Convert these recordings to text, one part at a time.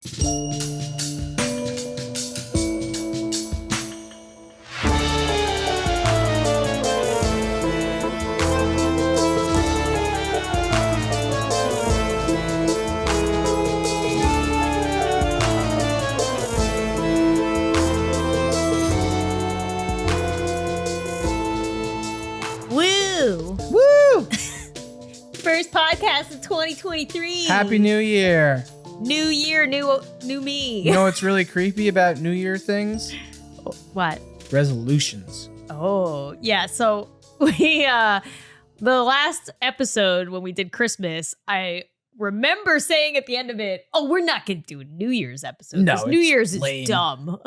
First podcast of 2023. Happy New Year. New year, new me. You know what's really creepy about New Year things? What? Resolutions. Oh, yeah. So we, the last episode when we did Christmas, I remember saying at the end of it, oh, we're not going to do a New Year's episode. No, New Year's lame. is dumb.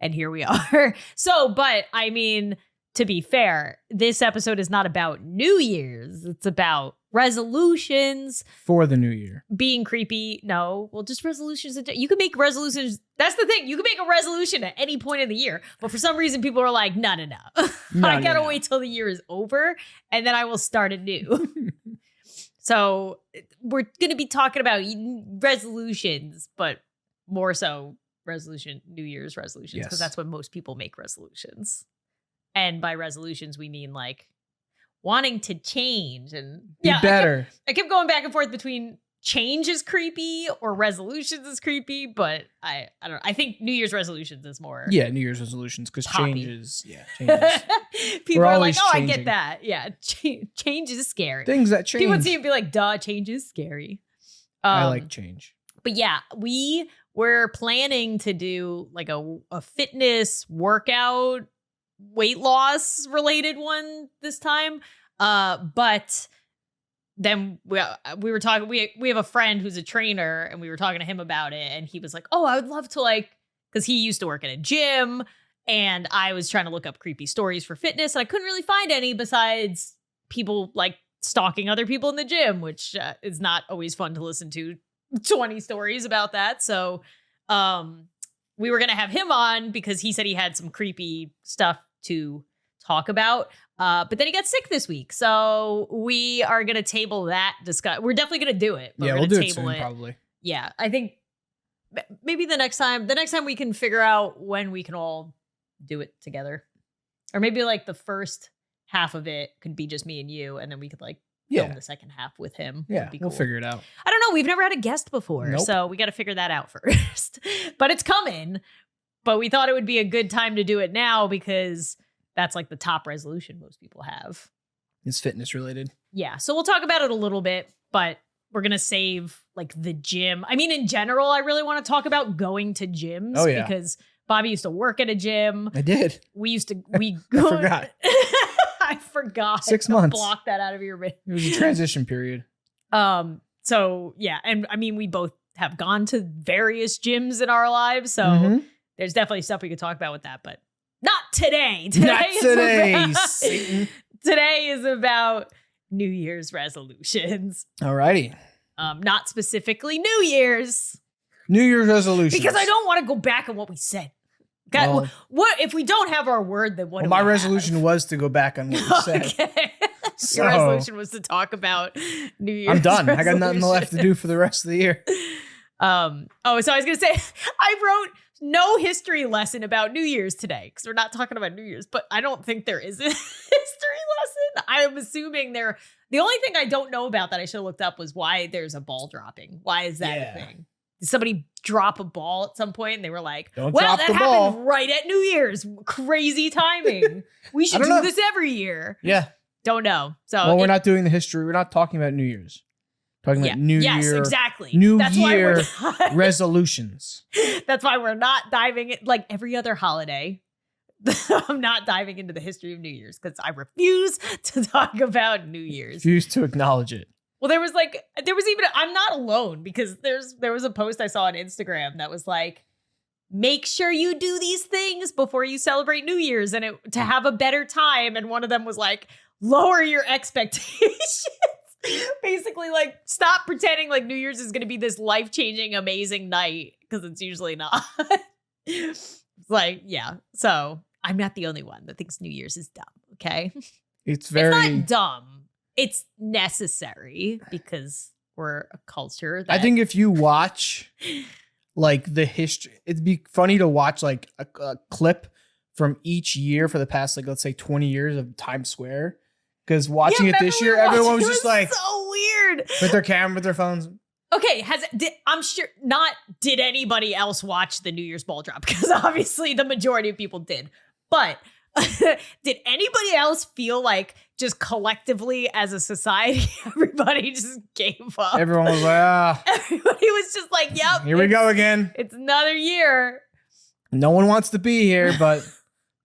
And here we are. So, but I mean, to be fair, this episode is not about New Year's. It's about resolutions. For the new year. Being creepy. No, well, just resolutions. You can make resolutions. That's the thing. You can make a resolution at any point in the year. But for some reason, people are like, no. I gotta wait till the year is over and then I will start anew. So we're going to be talking about resolutions, but more so New Year's resolutions, because that's when most people make resolutions. And by resolutions, we mean like wanting to change and be better. I kept going back and forth between change is creepy or resolutions is creepy, but I don't know. I think New Year's resolutions is more. Yeah, New Year's resolutions, because changes. People are like, oh, changing. I get that. Yeah, change is scary. Things that change. People would see it and be like, duh, change is scary. I like change. But yeah, we were planning to do like a fitness workout, weight loss related one this time. But then we were talking, we have a friend who's a trainer and we were talking to him about it. And he was like, oh, I would love to because he used to work at a gym and I was trying to look up creepy stories for fitness and I couldn't really find any besides people like stalking other people in the gym, which is not always fun to listen to 20 stories about that. So we were going to have him on because he said he had some creepy stuff to talk about. But then he got sick this week. So we are going to table that discussion. We're definitely going to do it. But yeah, we'll do table it soon, probably. Yeah, I think maybe the next time we can figure out when we can all do it together. Or maybe like the first half of it could be just me and you. And then we could film the second half with him. Yeah, we'll figure it out. I don't know. We've never had a guest before. Nope. So we got to figure that out first. But it's coming. But we thought it would be a good time to do it now because that's like the top resolution most people have. It's fitness related. Yeah. So we'll talk about it a little bit, but we're going to save like the gym. I mean, in general, I really want to talk about going to gyms. Oh, yeah. Because Bobby used to work at a gym. I did. I forgot. I forgot. 6 months. Block that out of your brain. It was a transition period. So yeah. And I mean, we both have gone to various gyms in our lives. So there's definitely stuff we could talk about with that, but not today. Satan. Today is about New Year's resolutions. Alrighty. Not specifically New Year's. New Year's resolutions. Because I don't want to go back on what we said. God, what if we don't have our word? Then what? My resolution was to go back on what we said. Okay. Your resolution was to talk about New Year's. I'm done. I got nothing left to do for the rest of the year. So I was gonna say I wrote no history lesson about New Year's today because we're not talking about New Year's, but I don't think there is a history lesson. I am assuming the only thing I don't know about that I should have looked up was why there's a ball dropping. Why is that a thing? Did somebody drop a ball at some point and they were like, that happened right at New Year's. Crazy timing. We should do this every year. Yeah. Don't know. So we're not doing the history. We're not talking about New Year's. Talking about New Year. Yes, exactly. New Year resolutions. That's why we're not diving in like every other holiday. I'm not diving into the history of New Year's because I refuse to talk about New Year's. Refuse to acknowledge it. Well, there was even, I'm not alone because there was a post I saw on Instagram that was like, make sure you do these things before you celebrate New Year's and to have a better time. And one of them was like, lower your expectations. Basically, like, stop pretending like New Year's is going to be this life-changing, amazing night because it's usually not. It's like, yeah. So I'm not the only one that thinks New Year's is dumb. Okay. It's not dumb. It's necessary because we're a culture that... I think if you watch like the history. It'd be funny to watch like a clip from each year for the past, like, let's say 20 years of Times Square. Because watching it this year, everyone was just like so weird with their camera, with their phones. Okay, I'm sure not. Did anybody else watch the New Year's ball drop? Because obviously the majority of people did. But did anybody else feel like just collectively as a society, everybody just gave up? Everyone was like, Everybody was just like, yep. Here we go again. It's another year. No one wants to be here, but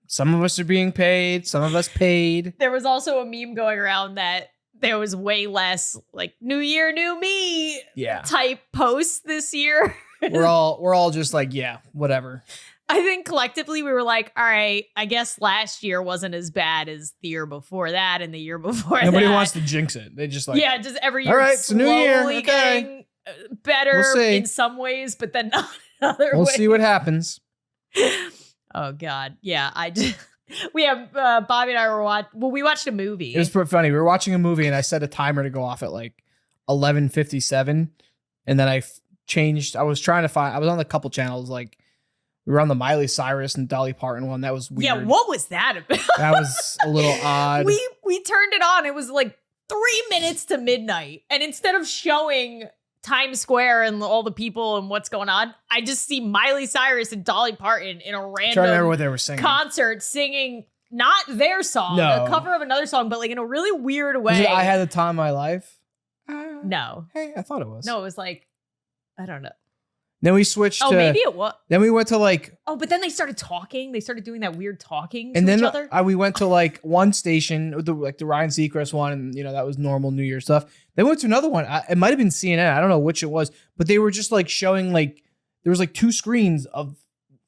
some of us are being paid. Some of us paid. There was also a meme going around that there was way less like New Year, New Me type posts this year. We're all just like, yeah, whatever. I think collectively we were like, all right, I guess last year wasn't as bad as the year before that and the year before Nobody that. wants to jinx it. They just like, just every year. All right, it's a new year. Okay. Getting better in some ways, but then not in other ways. We'll see what happens. Oh God. Yeah. We have Bobby and I we watched a movie. It was pretty funny. We were watching a movie and I set a timer to go off at like 11:57. And then I was on a couple channels. Like we were on the Miley Cyrus and Dolly Parton one. That was weird. Yeah. What was that about? That was a little odd. We turned it on. It was like 3 minutes to midnight. And instead of showing Times Square and all the people and what's going on, I just see Miley Cyrus and Dolly Parton in a random trying to remember what they were singing. Concert singing not their song, a cover of another song, but like in a really weird way. Was it I Had the Time of My Life? No. Hey, I thought it was. No, it was like, I don't know. Then we switched to... maybe it was. Then we went to like... Oh, but then they started talking. They started doing that weird talking to each other. We went to like one station, the Ryan Seacrest one, and that was normal New Year stuff. Then we went to another one. It might have been CNN. I don't know which it was, but they were just like showing like there was like 2 screens of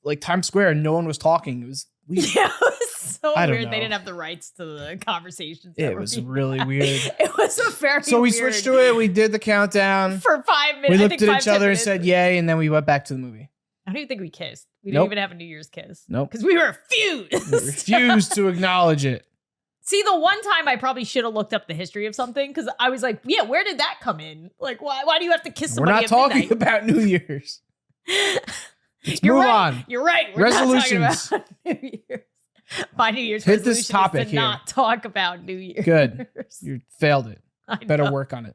like Times Square and no one was talking. It was weird. Yeah, it was so weird. Know. They didn't have the rights to the conversations. It was really weird. It was a very So we switched to it. We did the countdown. For 5 minutes. We looked at each other and said yay, and then we went back to the movie. I don't even think we kissed. We didn't even have a New Year's kiss. Nope. Because we refused. We refused to acknowledge it. See, the one time I probably should have looked up the history of something because I was like, yeah, where did that come in? Like, why do you have to kiss somebody? We're not talking about New Year's. Let's move on. You're right. We're Resolutions. not talking about New Year's. My New Year's Hit resolution this topic is to here. not talk about New Year's. Good. You failed it. Better work on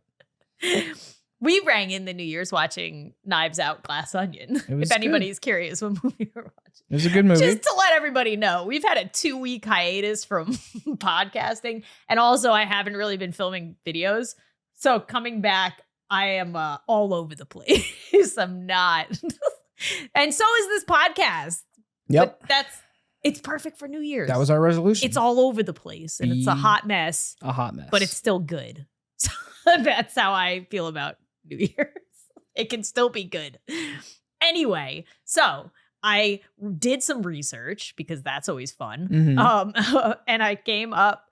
it. We rang in the New Year's watching Knives Out, Glass Onion. If anybody's curious what movie we're watching. It was a good movie. Just to let everybody know, we've had a 2-week hiatus from podcasting. And also I haven't really been filming videos. So coming back, I am all over the place. I'm not. And so is this podcast. Yep. But it's perfect for New Year's. That was our resolution. It's all over the place and it's a hot mess. A hot mess. But it's still good. So that's how I feel about New Year's. It can still be good. Anyway, so I did some research because that's always fun. Mm-hmm. And I came up,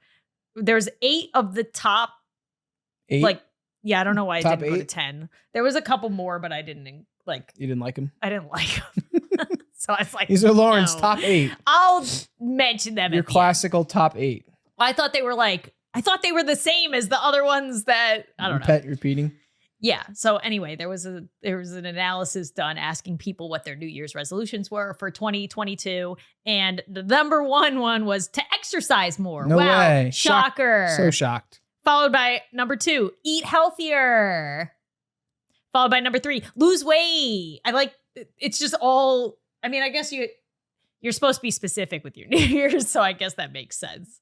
there's 8 of the top 8? Like, yeah, I don't know why I Top didn't go to 8? 10. There was a couple more, but I didn't like. You didn't like them? I didn't like them. So I was like, these are Lauren's no. top 8. I'll mention them. Your classical top 8. I thought they were the same as the other ones that I don't know. Pet repeating. Yeah. So anyway, there was an analysis done asking people what their New Year's resolutions were for 2022, and the number one was to exercise more. No wow, way. shocker! So shocked. Followed by number 2, eat healthier. Followed by number 3, lose weight. It's just all. I mean, I guess you're supposed to be specific with your New Year's, so I guess that makes sense.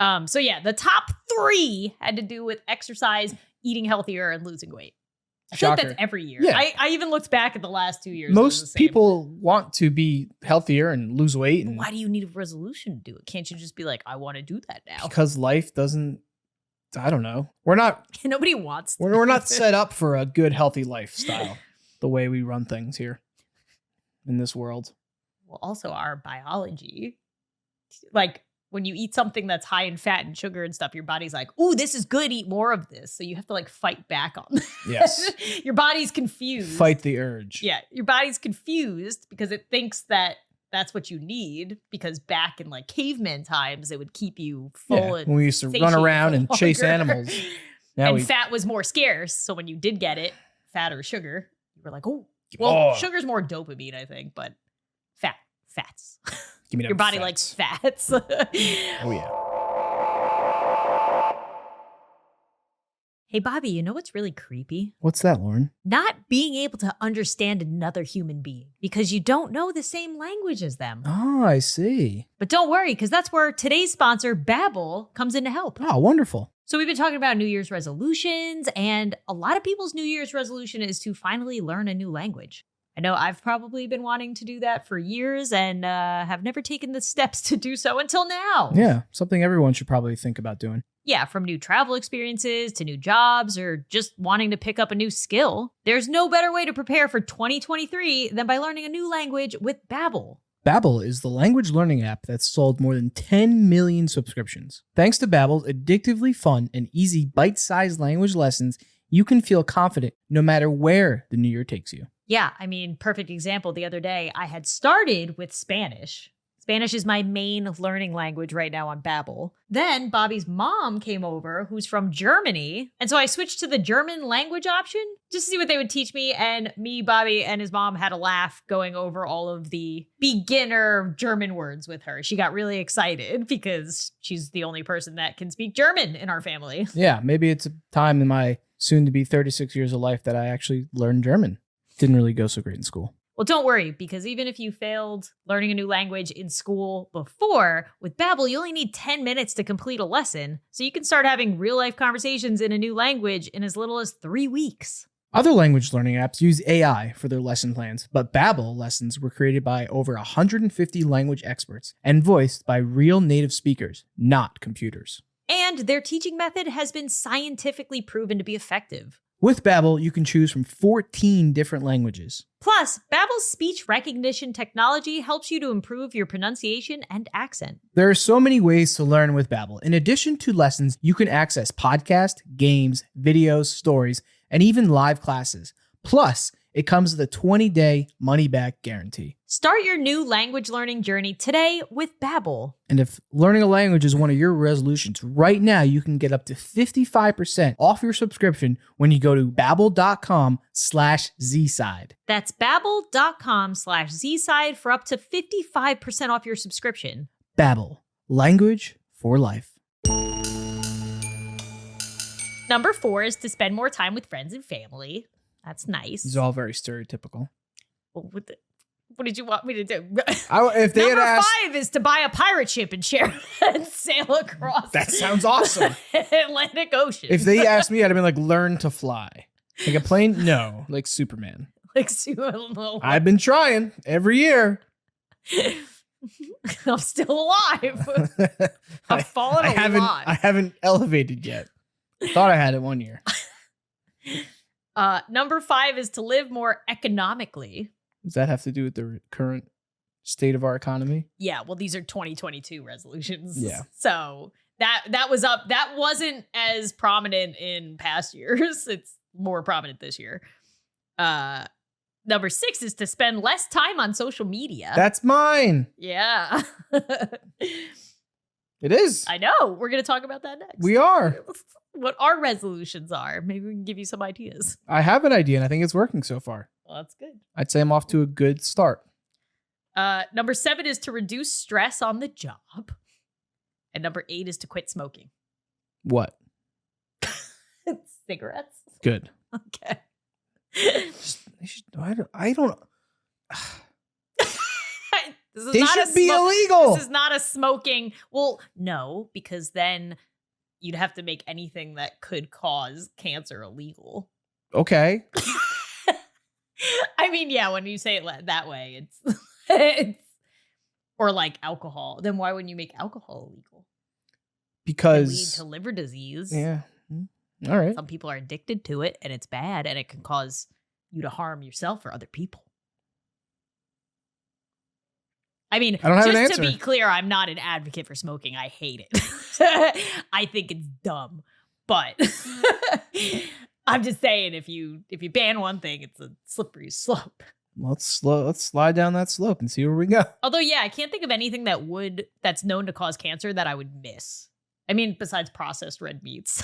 So yeah, the top 3 had to do with exercise, eating healthier, and losing weight. I feel like that's every year. Yeah. I even looked back at the last 2 years. Most people want to be healthier and lose weight. And why do you need a resolution to do it? Can't you just be like, I want to do that now? Because life doesn't, I don't know. We're not. Nobody wants to. We're not set up for a good, healthy lifestyle the way we run things here in this world. Well, also our biology, like, when you eat something that's high in fat and sugar and stuff, your body's like, ooh, this is good. Eat more of this. So you have to like fight back on that. Yes. Your body's confused. Fight the urge. Yeah. Your body's confused because it thinks that that's what you need, because back in like caveman times, it would keep you full. And when we used to run around and chase animals. And fat was more scarce. So when you did get it, fat or sugar, you were like, oh, Well, Oh. sugar's more dopamine, I think, but fats. Give me Your them body fats. likes fats. Oh yeah. Hey, Bobby, you know what's really creepy? What's that, Lauren? Not being able to understand another human being because you don't know the same language as them. Oh, I see. But don't worry, because that's where today's sponsor, Babbel, comes in to help. Oh, wonderful. So we've been talking about New Year's resolutions, and a lot of people's New Year's resolution is to finally learn a new language. I know I've probably been wanting to do that for years and have never taken the steps to do so until now. Yeah, something everyone should probably think about doing. Yeah, from new travel experiences to new jobs or just wanting to pick up a new skill. There's no better way to prepare for 2023 than by learning a new language with Babbel. Babbel is the language learning app that's sold more than 10 million subscriptions. Thanks to Babbel's addictively fun and easy bite-sized language lessons, you can feel confident no matter where the new year takes you. Yeah, I mean, perfect example. The other day, I had started with Spanish. Spanish is my main learning language right now on Babbel. Then Bobby's mom came over, who's from Germany. And so I switched to the German language option just to see what they would teach me. And me, Bobby, and his mom had a laugh going over all of the beginner German words with her. She got really excited because she's the only person that can speak German in our family. Yeah, maybe it's a time in my soon-to-be 36 years of life that I actually learned German. Didn't really go so great in school. Well, don't worry, because even if you failed learning a new language in school before, with Babbel, you only need 10 minutes to complete a lesson, so you can start having real-life conversations in a new language in as little as 3 weeks. Other language learning apps use AI for their lesson plans, but Babbel lessons were created by over 150 language experts and voiced by real native speakers, not computers. And their teaching method has been scientifically proven to be effective. With Babbel, you can choose from 14 different languages. Plus, Babbel's speech recognition technology helps you to improve your pronunciation and accent. There are so many ways to learn with Babbel. In addition to lessons, you can access podcasts, games, videos, stories, and even live classes. Plus, it comes with a 20-day money-back guarantee. Start your new language learning journey today with Babbel. And if learning a language is one of your resolutions, right now you can get up to 55% off your subscription when you go to babbel.com/zside. That's babbel.com/zside for up to 55% off your subscription. Babbel, language for life. Number 4 is to spend more time with friends and family. That's nice. This is all very stereotypical. Well, what did you want me to do? If they Number had asked, 5 is to buy a pirate ship and share and sail across. that sounds awesome. Atlantic Ocean. If they asked me, I'd have been like, learn to fly. Like a plane? No, like Superman. like, I don't know. I've been trying every year. I'm still alive. I've fallen a lot. I haven't elevated yet. Thought I had it one year. Number 5 is to live more economically. Does that have to do with the current state of our economy? Yeah, well, these are 2022 resolutions. Yeah. So that was up. That wasn't as prominent in past years. It's more prominent this year. Number 6 is to spend less time on social media. That's mine. Yeah. It is. I know. We're going to talk about that next. We are. What our resolutions are. Maybe we can give you some ideas. I have an idea, and I think it's working so far. Well, that's good. I'd say I'm off to a good start. Number 7 is to reduce stress on the job. And number 8 is to quit smoking. What? Cigarettes. Good. Okay. I don't. This is They not should be illegal. This is not a smoking. Well, no, because then you'd have to make anything that could cause cancer illegal. Okay. I mean, yeah, when you say it that way, it's or like alcohol. Then why wouldn't you make alcohol illegal? Because it lead to liver disease. Yeah. All right. Some people are addicted to it, and it's bad, and it can cause you to harm yourself or other people. I mean, I don't have an just to answer. be clear, I'm not an advocate for smoking. I hate it. I think it's dumb. But I'm just saying, if you ban one thing, it's a slippery slope. Let's slide down that slope and see where we go. Although, yeah, I can't think of anything that's known to cause cancer that I would miss. I mean, besides processed red meats,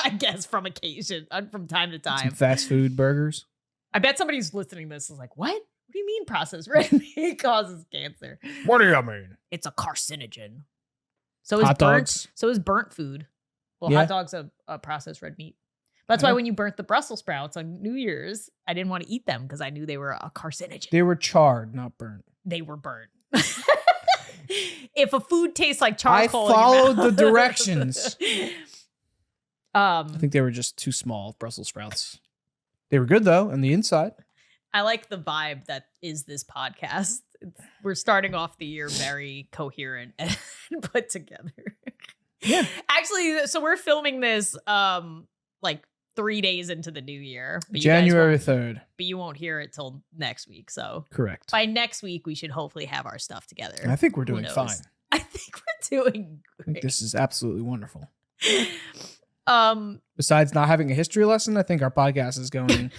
I guess from time to time. Some fast food burgers. I bet somebody who's listening to this is like, what? What do you mean processed red meat causes cancer? What do you mean? It's a carcinogen. So is Hot burnt. dogs. So is burnt food. Well, Yeah. hot dogs are processed red meat. That's why when you burnt the Brussels sprouts on New Year's, I didn't want to eat them because I knew they were a carcinogen. They were charred, not burnt. They were burnt. If a food tastes like charcoal, I followed in your the mouth- directions. I think they were just too small, Brussels sprouts. They were good though, on the inside. I like the vibe that is this podcast. We're starting off the year very coherent and put together. Yeah. Actually, so we're filming this like 3 days into the new year. But January 3rd. but you won't hear it till next week. So Correct. by next week, we should hopefully have our stuff together. I think we're Who doing knows? fine. I think we're doing I think great. this is absolutely wonderful. Um, Besides not having a history lesson, I think our podcast is going.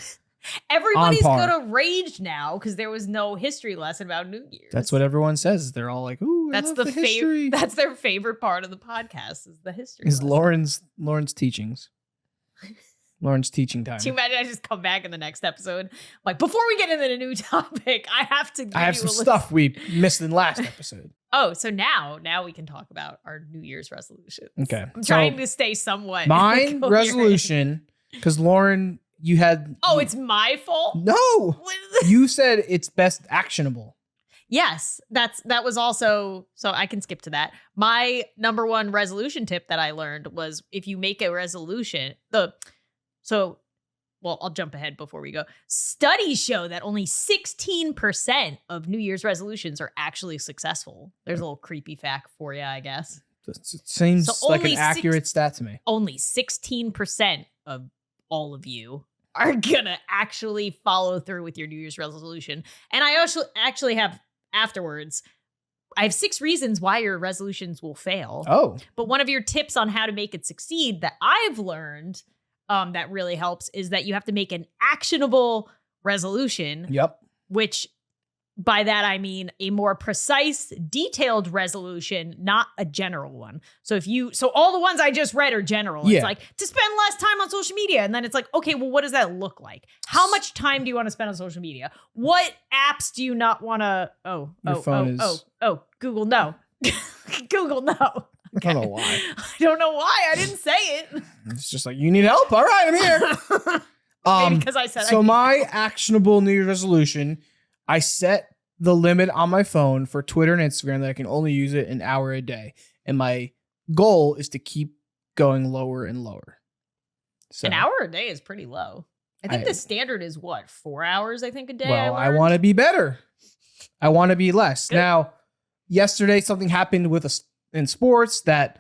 everybody's par. gonna rage now because there was no history lesson about New Year's. That's what everyone says. They're all like, "Ooh, I That's love the history." favorite. That's their favorite part of the podcast is the history. Is lesson. Lauren's teachings. Lauren's teaching time. Do you imagine I just come back in the next episode? Like, before we get into the new topic, I have to give I have you some a list. stuff we missed in last episode. Oh, so now we can talk about our New Year's resolutions. Okay. I'm So trying to stay somewhat mine coherent. resolution, because Lauren, you had. Oh, it's my fault? No. What is it? You said it's best actionable. Yes, that was also, so I can skip to that. My number one resolution tip that I learned was if you make a resolution, well, I'll jump ahead before we go. Studies show that only 16% of New Year's resolutions are actually successful. There's a little creepy fact for you, I guess. It seems So like an only accurate stat to me. Only 16% of all of you are gonna actually follow through with your New Year's resolution. And I also actually have afterwards, I have 6 reasons why your resolutions will fail. Oh, But one of your tips on how to make it succeed that I've learned that really helps is that you have to make an actionable resolution, yep. which by that I mean a more precise, detailed resolution, not a general one. So all the ones I just read are general. Yeah. It's like to spend less time on social media. And then it's like, okay, well, what does that look like? How much time do you want to spend on social media? What apps do you not want to? Google no. Google no. I don't know why. I don't know why. I didn't say it. It's just like, you need help? All right, I'm here. Maybe because I said So my actionable New Year's resolution, I set the limit on my phone for Twitter and Instagram that I can only use it an hour a day. And my goal is to keep going lower and lower. So, an hour a day is pretty low. I think the standard is what, 4 hours, I think, a day? Well, I want to be better. I want to be less. Good. Now, yesterday something happened with us in sports that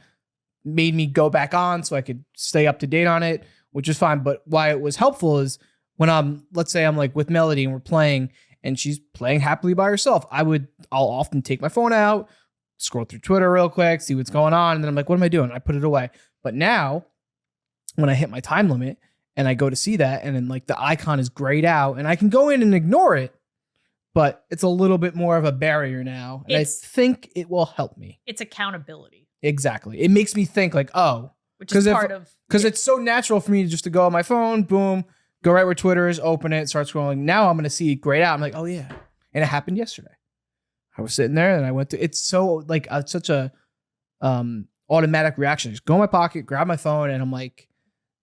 made me go back on so I could stay up to date on it, which is fine. But why it was helpful is when let's say I'm like with Melody and we're playing and she's playing happily by herself, I'll often take my phone out, scroll through Twitter real quick, see what's going on. And then I'm like, what am I doing? I put it away. But now when I hit my time limit and I go to see that and then like the icon is grayed out and I can go in and ignore it, but it's a little bit more of a barrier now. And I think it will help me. It's accountability, Exactly. It makes me think like, oh, which is 'Cause part of because it's so natural for me just to go on my phone, boom, go right where Twitter is, open it, start scrolling. Now I'm going to see it grayed out. I'm like, oh yeah. And it happened yesterday. I was sitting there and I went to, it's so like such a automatic reaction. Just go in my pocket, grab my phone, and I'm like,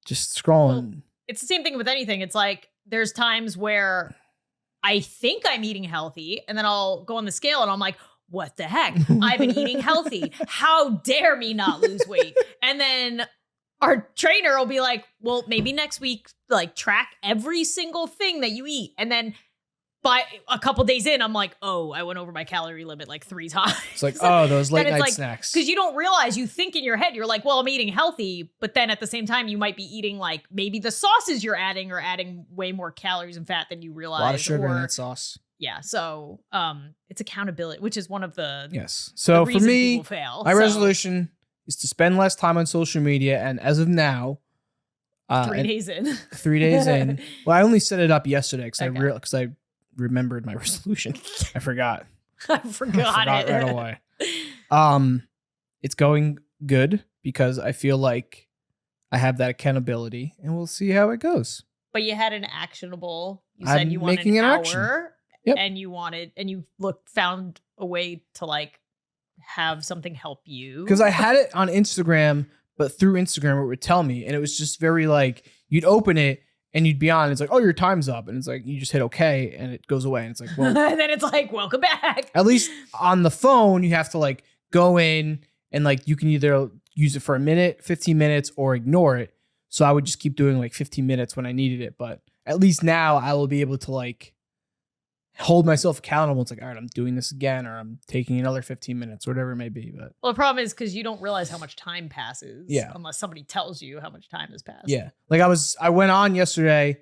just scrolling. It's the same thing with anything. It's like there's times where I think I'm eating healthy and then I'll go on the scale and I'm like, what the heck? I've been eating healthy. How dare me not lose weight? And then our trainer will be like, well, maybe next week, like track every single thing that you eat. And then by a couple days in, I'm like, oh, I went over my calorie limit like 3 times. It's like, oh, those late And it's night like, snacks. Because you don't realize, you think in your head, you're like, well, I'm eating healthy. But then at the same time, you might be eating like maybe the sauces you're adding are adding way more calories and fat than you A realize. lot of sugar in or, that sauce. yeah. So it's accountability, which is one of the, Yes. the So for reasons me, people fail. my So, resolution is to spend less time on social media. And as of now, 3 days in. 3 days in, well, I only set it up yesterday because Okay. I remembered my resolution. I forgot. I forgot it. right away. It's going good because I feel like I have that accountability, and we'll see how it goes. But you had an actionable You said I'm you wanted making an an hour action. Yep. and you found a way to like have something help you. Because I had it on Instagram, but through Instagram it would tell me, and it was just very like you'd open it and you'd be on. It's like, oh, your time's up, and it's like you just hit OK, and it goes away, and it's like, well, and then it's like, welcome back. at least on the phone you have to like go in and like you can either use it for a minute, 15 minutes, or ignore it. So I would just keep doing like 15 minutes when I needed it. But at least now I will be able to like hold myself accountable. It's like, all right, I'm doing this again, or I'm taking another 15 minutes, whatever it may be. But Well, the problem is because you don't realize how much time passes. Yeah. Unless somebody tells you how much time has passed. yeah, like I went on yesterday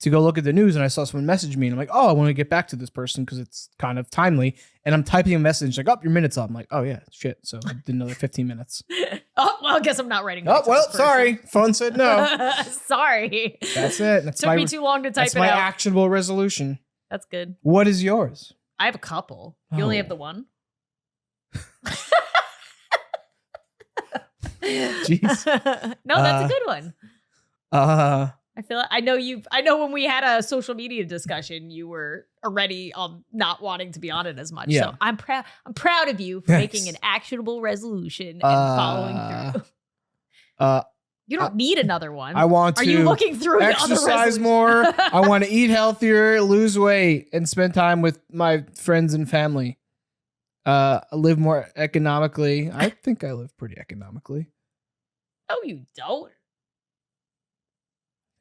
to go look at the news, and I saw someone message me, and I'm like, oh, I want to get back to this person because it's kind of timely. And I'm typing a message like, oh, your minute's up. I'm like, oh yeah, shit. So I did another 15 minutes. Oh, well, I guess I'm not writing. Oh, back to well, this person. sorry. Phone said no. Sorry. That's it. That's Took me too long to type that's it my out. actionable resolution. That's good. What is yours? I have a couple. You only Oh. have the one? Jeez. No, that's a good one. I feel I know when we had a social media discussion, you were already not wanting to be on it as much. Yeah. So I'm proud of you for Thanks. making an actionable resolution and following through. You don't need another one. I want to Are you looking through the other exercise resolutions? more. I want to eat healthier, lose weight, and spend time with my friends and family. Live more economically. I think I live pretty economically. No, you don't.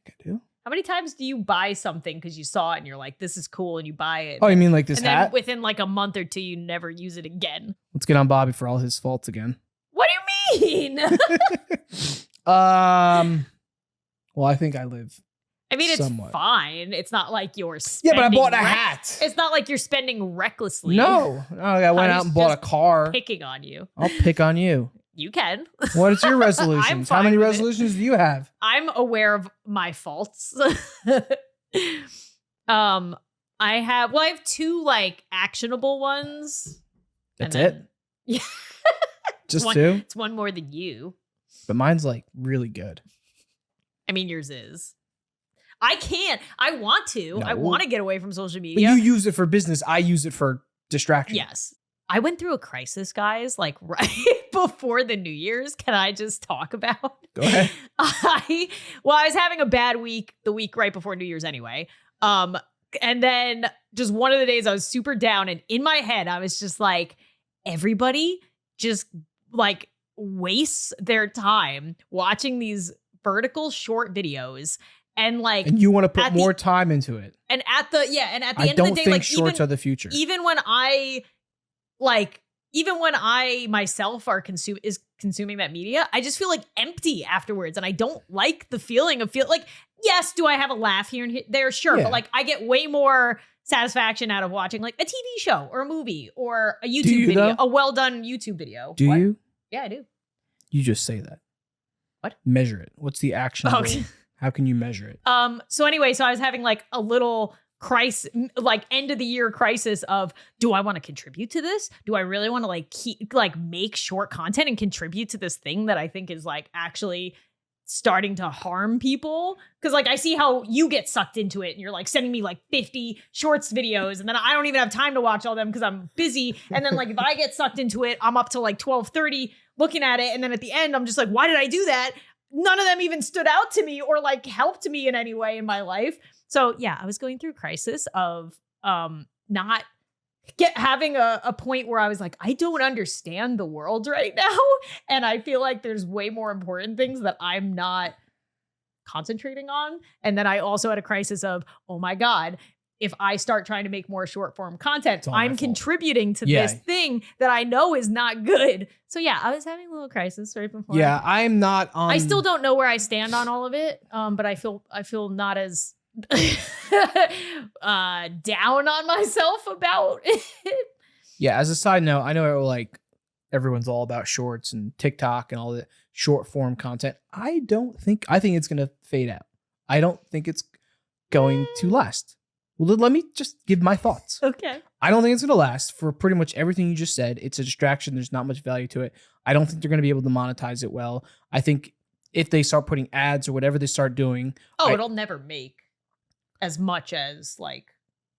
I do. How many times do you buy something because you saw it and you're like, this is cool, and you buy it? Oh, you mean like this and hat? then within like a month or two, you never use it again. Let's get on Bobby for all his faults again. What do you mean? Well, I think I live. I mean, it's Somewhat. fine. It's not like you're Yeah, spending. but I bought a hat. It's not like you're spending recklessly. No, I went out and bought a car. Picking on you. I'll pick on you. You can. What is your resolutions? How fine many with it. resolutions do you have? I'm aware of my faults. I have two like actionable ones. That's and it? then- Yeah. Just one, two? It's one more than you. But mine's like really good. I mean, yours is. I can't. I want to. I No. want to get away from social But media. you use it for business. I use it for distraction. Yes. I went through a crisis, guys, like right before the New Year's. Can I just talk about? Go ahead. I was having a bad week the week right before New Year's anyway. And then just one of the days I was super down, and in my head I was just like, everybody just like wastes their time watching these vertical short videos. And like, And you want to put at the- more time into it. and at the end I of the don't day, think like shorts are the future. even when I myself is consuming that media, I just feel like empty afterwards, and I don't like the feeling of like, yes, do I have a laugh here and there? Sure, Yeah. but like I get way more satisfaction out of watching like a TV show or a movie or a YouTube you, video, though? a well done YouTube video. Do What? you? Yeah, I do. You just say that. What? Measure it. What's the action? Oh. How can you measure it? So anyway, so I was having like a little crisis, like end of the year crisis of, do I want to contribute to this? Do I really want to like make short content and contribute to this thing that I think is like actually starting to harm people? Because like I see how you get sucked into it and you're like sending me like 50 shorts videos, and then I don't even have time to watch all them because I'm busy. And then like if I get sucked into it, I'm up to like 12:30 looking at it, and then at the end I'm just like, why did I do that? None of them even stood out to me or like helped me in any way in my life. So yeah, I was going through a crisis of not having a point where I was like, I don't understand the world right now. And I feel like there's way more important things that I'm not concentrating on. And then I also had a crisis of, oh my God, if I start trying to make more short form content, all my I'm fault. contributing to Yeah. this thing that I know is not good. So yeah, I was having a little crisis right before. Yeah, I'm not on. I still don't know where I stand on all of it, but I feel not as down on myself about it. Yeah, as a side note, I know like everyone's all about shorts and TikTok and all the short form content. I think it's gonna fade out. I don't think it's going to last. Well, let me just give my thoughts. Okay. I don't think it's going to last for pretty much everything you just said. It's a distraction. There's not much value to it. I don't think they're going to be able to monetize it well. I think if they start putting ads or whatever they start doing. Oh, it'll never make. as much as like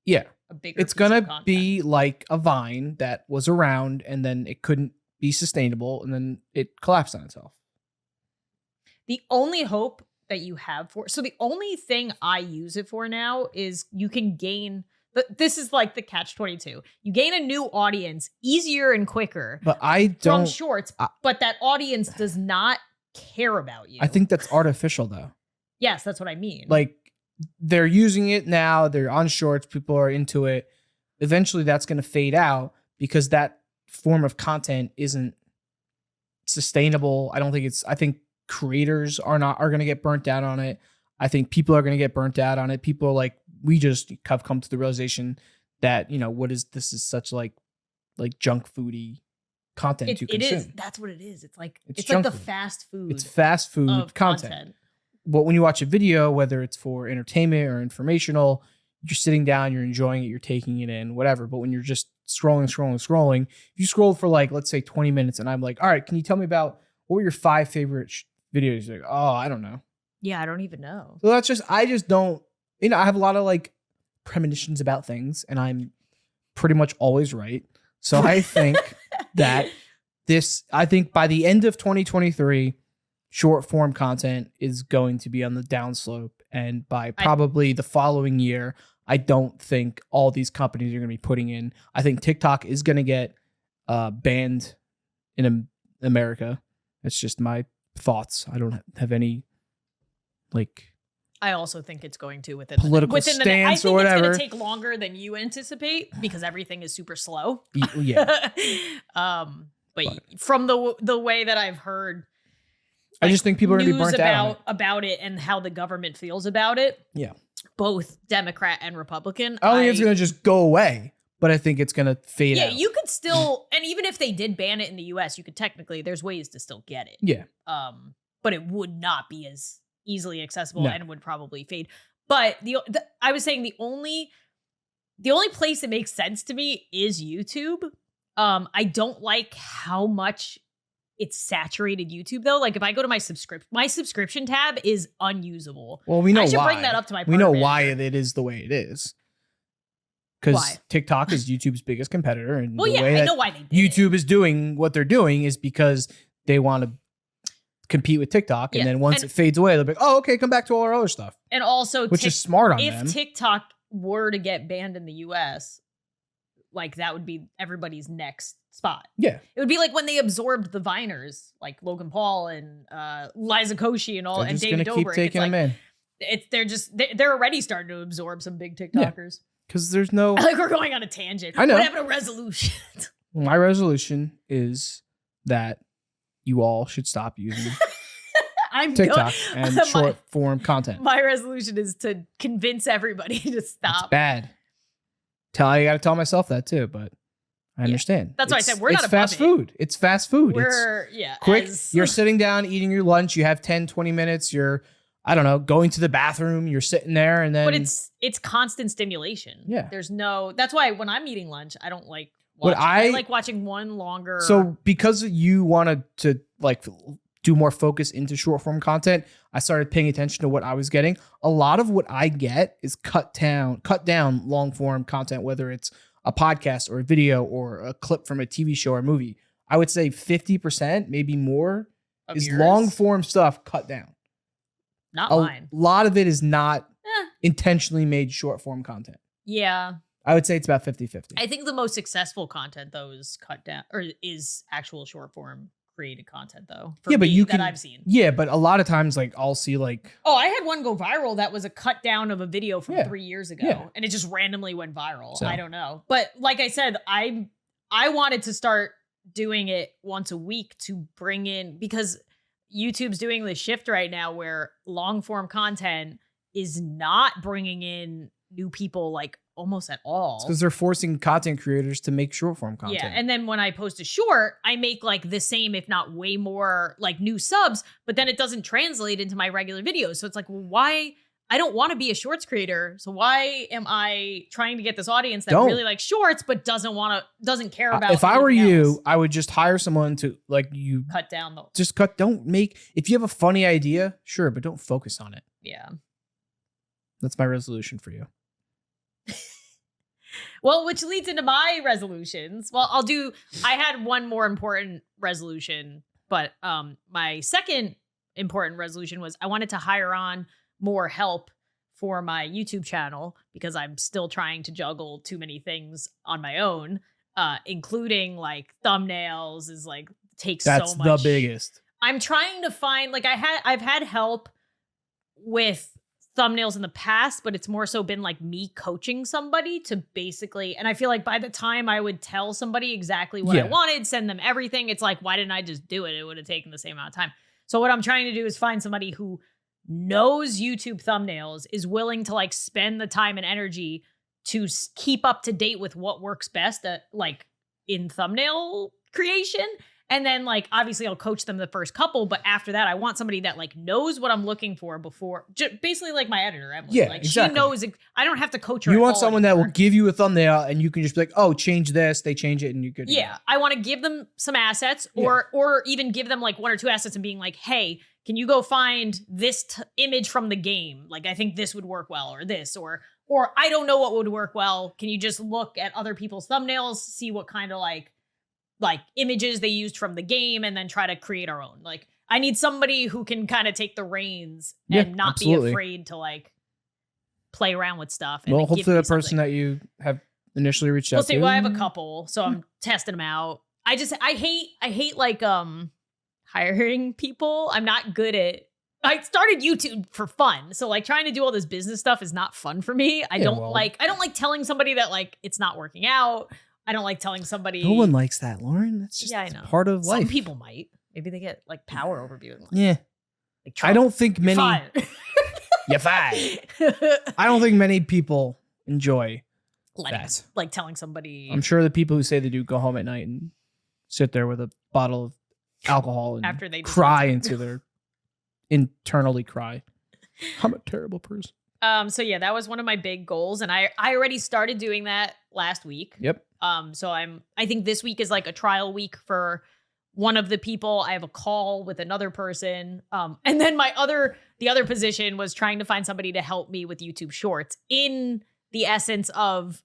Yeah. a bigger It's piece of going to content. be like a Vine that was around and then it couldn't be sustainable and then it collapsed on itself. The only hope that you have for, so the only thing I use it for now is you can gain, this is like the catch-22. You gain a new audience easier and quicker But I from don't. shorts, but that audience does not care about you. I think that's artificial though. Yes, that's what I mean. Like they're using it now. They're on shorts. People are into it. Eventually that's going to fade out because that form of content isn't sustainable. I think creators are going to get burnt out on it. I think people are going to get burnt out on it. People are like, we just have come to the realization that, this is such like junk foody content to consume. It is. That's what it is. It's like junk the food. fast food. It's fast food of content. But when you watch a video, whether it's for entertainment or informational, you're sitting down, you're enjoying it, you're taking it in, whatever. But when you're just scrolling, if you scroll for like, let's say 20 minutes and I'm like, all right, can you tell me about what were your 5 favorite videos? You're like, oh, I don't know. Yeah, I don't even know. So I just don't, I have a lot of like premonitions about things and I'm pretty much always right. So I think that I think by the end of 2023, short form content is going to be on the downslope. And by probably the following year, I don't think all these companies are going to be putting in. I think TikTok is going to get banned in America. That's just my thoughts. I don't have any like. I also think it's going to within political stance I think or whatever. It's going to take longer than you anticipate because everything is super slow. Yeah. But from the way that I've heard, I just think people are going to be burnt out about it and how the government feels about it. Yeah. Both Democrat and Republican. I don't think it's going to just go away, but I think it's going to fade out. Yeah, you could still, and even if they did ban it in the US, you could technically, there's ways to still get it. Yeah. But it would not be as easily accessible and would probably fade. But I was saying the only place that makes sense to me is YouTube. I don't like how much it's saturated YouTube though. Like if I go to my subscription tab is unusable. Well, we know why. I should bring that up to my We know manager. why it is the way it is. Because TikTok is YouTube's biggest competitor, and I know why they did YouTube is doing what they're doing is because they want to compete with TikTok, and then once it fades away, they'll be like, "Oh, okay, come back to all our other stuff." And also, which is smart on them. If TikTok were to get banned in the US, like that would be everybody's next spot. Yeah, it would be like when they absorbed the Viners, like Logan Paul and Liza Koshy and all, and David Dobrik. Keep taking them in. They're already starting to absorb some big TikTokers. Because there's no. Like we're going on a tangent. I know. What happened to resolution? My resolution is that you all should stop using TikTok and short form content. My resolution is to convince everybody to stop. It's bad. I got to tell myself that too, but I understand. That's why I said we're not a fast food. It's fast food. We're quick. You're sitting down eating your lunch. You have 10, 20 minutes. You're, I don't know, going to the bathroom. You're sitting there and then. But it's constant stimulation. Yeah. That's why when I'm eating lunch, I don't like watching. I like watching one longer. So because you wanted to like do more focus into short form content, I started paying attention to what I was getting. A lot of what I get is cut down long form content, whether it's a podcast or a video or a clip from a TV show or movie. I would say 50%, maybe more, is long form stuff cut down. Not mine. A lot of it is not intentionally made short form content. Yeah. I would say it's about 50-50. I think the most successful content though is cut down or is actual short form created content though. That I've seen. Yeah, but a lot of times like I'll see like I had one go viral that was a cut down of a video from 3 years ago and it just randomly went viral. So. I don't know. But like I said, I wanted to start doing it once a week to bring in, because YouTube's doing the shift right now where long form content is not bringing in new people like almost at all. Because they're forcing content creators to make short form content. Yeah, and then when I post a short, I make like the same, if not way more, like new subs, but then it doesn't translate into my regular videos. So it's like, well, why? I don't want to be a shorts creator. So why am I trying to get this audience that really likes shorts but doesn't care about? If I were you, I would just hire someone to like you cut down the. Don't make. If you have a funny idea, sure, but don't focus on it. Yeah. That's my resolution for you. Well, which leads into my resolutions. Well, I had one more important resolution, but my second important resolution was I wanted to hire on more help for my YouTube channel because I'm still trying to juggle too many things on my own, including like thumbnails is like takes That's so much. the biggest. I'm trying to find like I've had help with thumbnails in the past, but it's more so been like me coaching somebody to basically, and I feel like by the time I would tell somebody exactly what I wanted, send them everything, it's like, why didn't I just do it? It would have taken the same amount of time. So what I'm trying to do is find somebody who knows YouTube thumbnails, is willing to like spend the time and energy to keep up to date with what works best at like in thumbnail creation. And then like, obviously I'll coach them the first couple, but after that, I want somebody that like knows what I'm looking for before, basically like my editor, Emily. Yeah, like exactly. She knows, I don't have to coach her. You want someone that will give you a thumbnail and you can just be like, oh, change this. They change it and you could. Yeah. I want to give them some assets or even give them like one or two assets and being like, hey, can you go find this image from the game? Like, I think this would work well, or this, or I don't know what would work well. Can you just look at other people's thumbnails, see what kind of like images they used from the game, and then try to create our own. Like, I need somebody who can kind of take the reins and not be afraid to like play around with stuff. And well, hopefully the person that you have initially reached out to. Well, I have a couple, so I'm testing them out. I hate like hiring people. I'm not good at. I started YouTube for fun, so like trying to do all this business stuff is not fun for me. I don't like telling somebody that like it's not working out. I don't like telling somebody. No one likes that, Lauren. That's just I know. part of life. Some people might. Maybe they get like power over you. Like I don't think many. You're fired. I don't think many people enjoy that. Like telling somebody. I'm sure the people who say they do go home at night and sit there with a bottle of alcohol and after they cry into their internally cry. I'm a terrible person. So yeah, that was one of my big goals, and I already started doing that last week. Yep. So I think this week is like a trial week for one of the people. I have a call with another person. And then the other position was trying to find somebody to help me with YouTube Shorts in the essence of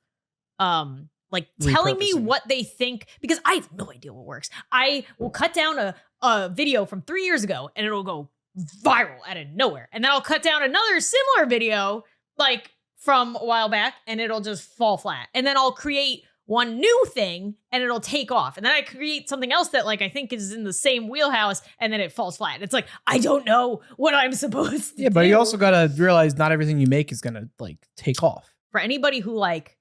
like telling me what they think, because I have no idea what works. I will cut down a video from 3 years ago and it'll go viral out of nowhere. And then I'll cut down another similar video like from a while back and it'll just fall flat. And then I'll create one new thing and it'll take off. And then I create something else that like I think is in the same wheelhouse and then it falls flat. It's like, I don't know what I'm supposed to do. Yeah, but you also got to realize not everything you make is going to like take off. For anybody who like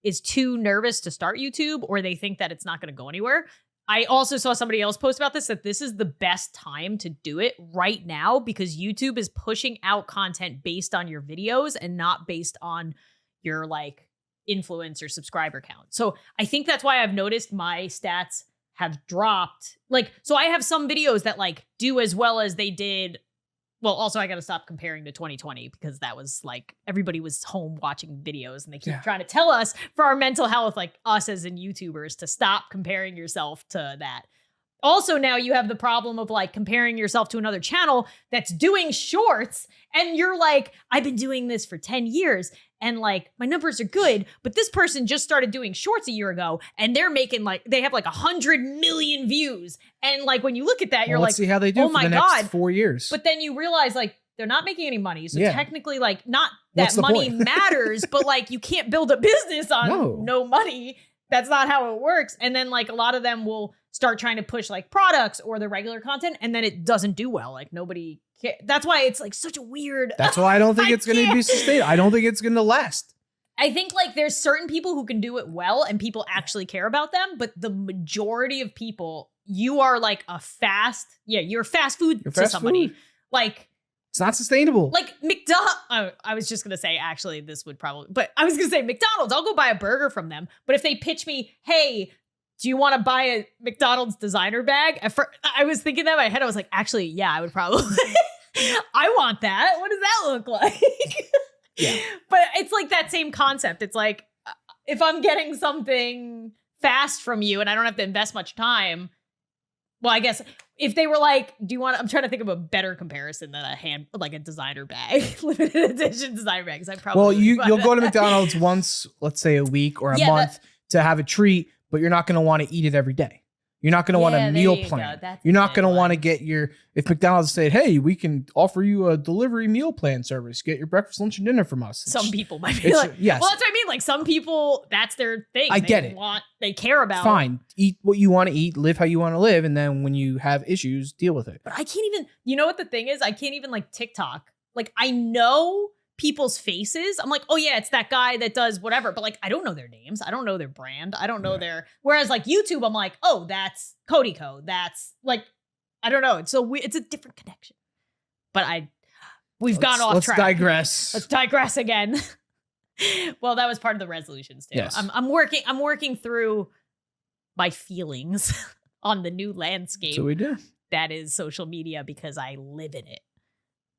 is too nervous to start YouTube or they think that it's not going to go anywhere, I also saw somebody else post about this, that this is the best time to do it right now because YouTube is pushing out content based on your videos and not based on your like influence or subscriber count. So I think that's why I've noticed my stats have dropped. Like, so I have some videos that like do as well as they did. Well, also I got to stop comparing to 2020 because that was like everybody was home watching videos and they keep trying to tell us for our mental health, like us as in YouTubers, to stop comparing yourself to that. Also, now you have the problem of like comparing yourself to another channel that's doing shorts and you're like, I've been doing this for 10 years and like my numbers are good, but this person just started doing shorts a year ago and they're making like, they have like 100 million views. And like, when you look at that, you're like, let's see how they do oh for my the next God. 4 years. But then you realize like they're not making any money. So technically like not that money matters, but like you can't build a business on no money. That's not how it works. And then like a lot of them will start trying to push like products or the regular content and then it doesn't do well. Like nobody cares. That's why it's like such a weird. That's why I don't think it's going to be sustained. I don't think it's going to last. I think like there's certain people who can do it well and people actually care about them. But the majority of people, you are like you're fast food to somebody. Like, it's not sustainable. Like McDonald's. I was just going to say, actually, this would probably, but I was going to say McDonald's, I'll go buy a burger from them. But if they pitch me, hey, do you want to buy a McDonald's designer bag? I was thinking that in my head. I was like, actually, yeah, I would probably. I want that. What does that look like? Yeah. But it's like that same concept. It's like, if I'm getting something fast from you and I don't have to invest much time, Well, I guess if they were like, do you want, I'm trying to think of a better comparison than like a designer bag, limited edition designer bags. I probably, well, you'll go to McDonald's once, let's say a week or a month to have a treat, but you're not going to want to eat it every day. You're not going to want a meal plan. You're not going to want to get if McDonald's said, hey, we can offer you a delivery meal plan service, get your breakfast, lunch, and dinner from us. Some people might be like, yes. Well, that's what I mean. Like some people, that's their thing. I get it. They care about. Fine. Eat what you want to eat, live how you want to live. And then when you have issues, deal with it. But I can't even, you know what the thing is? I can't even like TikTok. Like I know people's faces. I'm like, oh yeah, it's that guy that does whatever. But like, I don't know their names. I don't know their brand. I don't know whereas like YouTube, I'm like, oh, that's Cody Co. That's like, I don't know. It's a different connection. But we've gone off track. Let's digress again. Well, that was part of the resolutions too. Yes. I'm working through my feelings on the new landscape. So we do. That is social media because I live in it.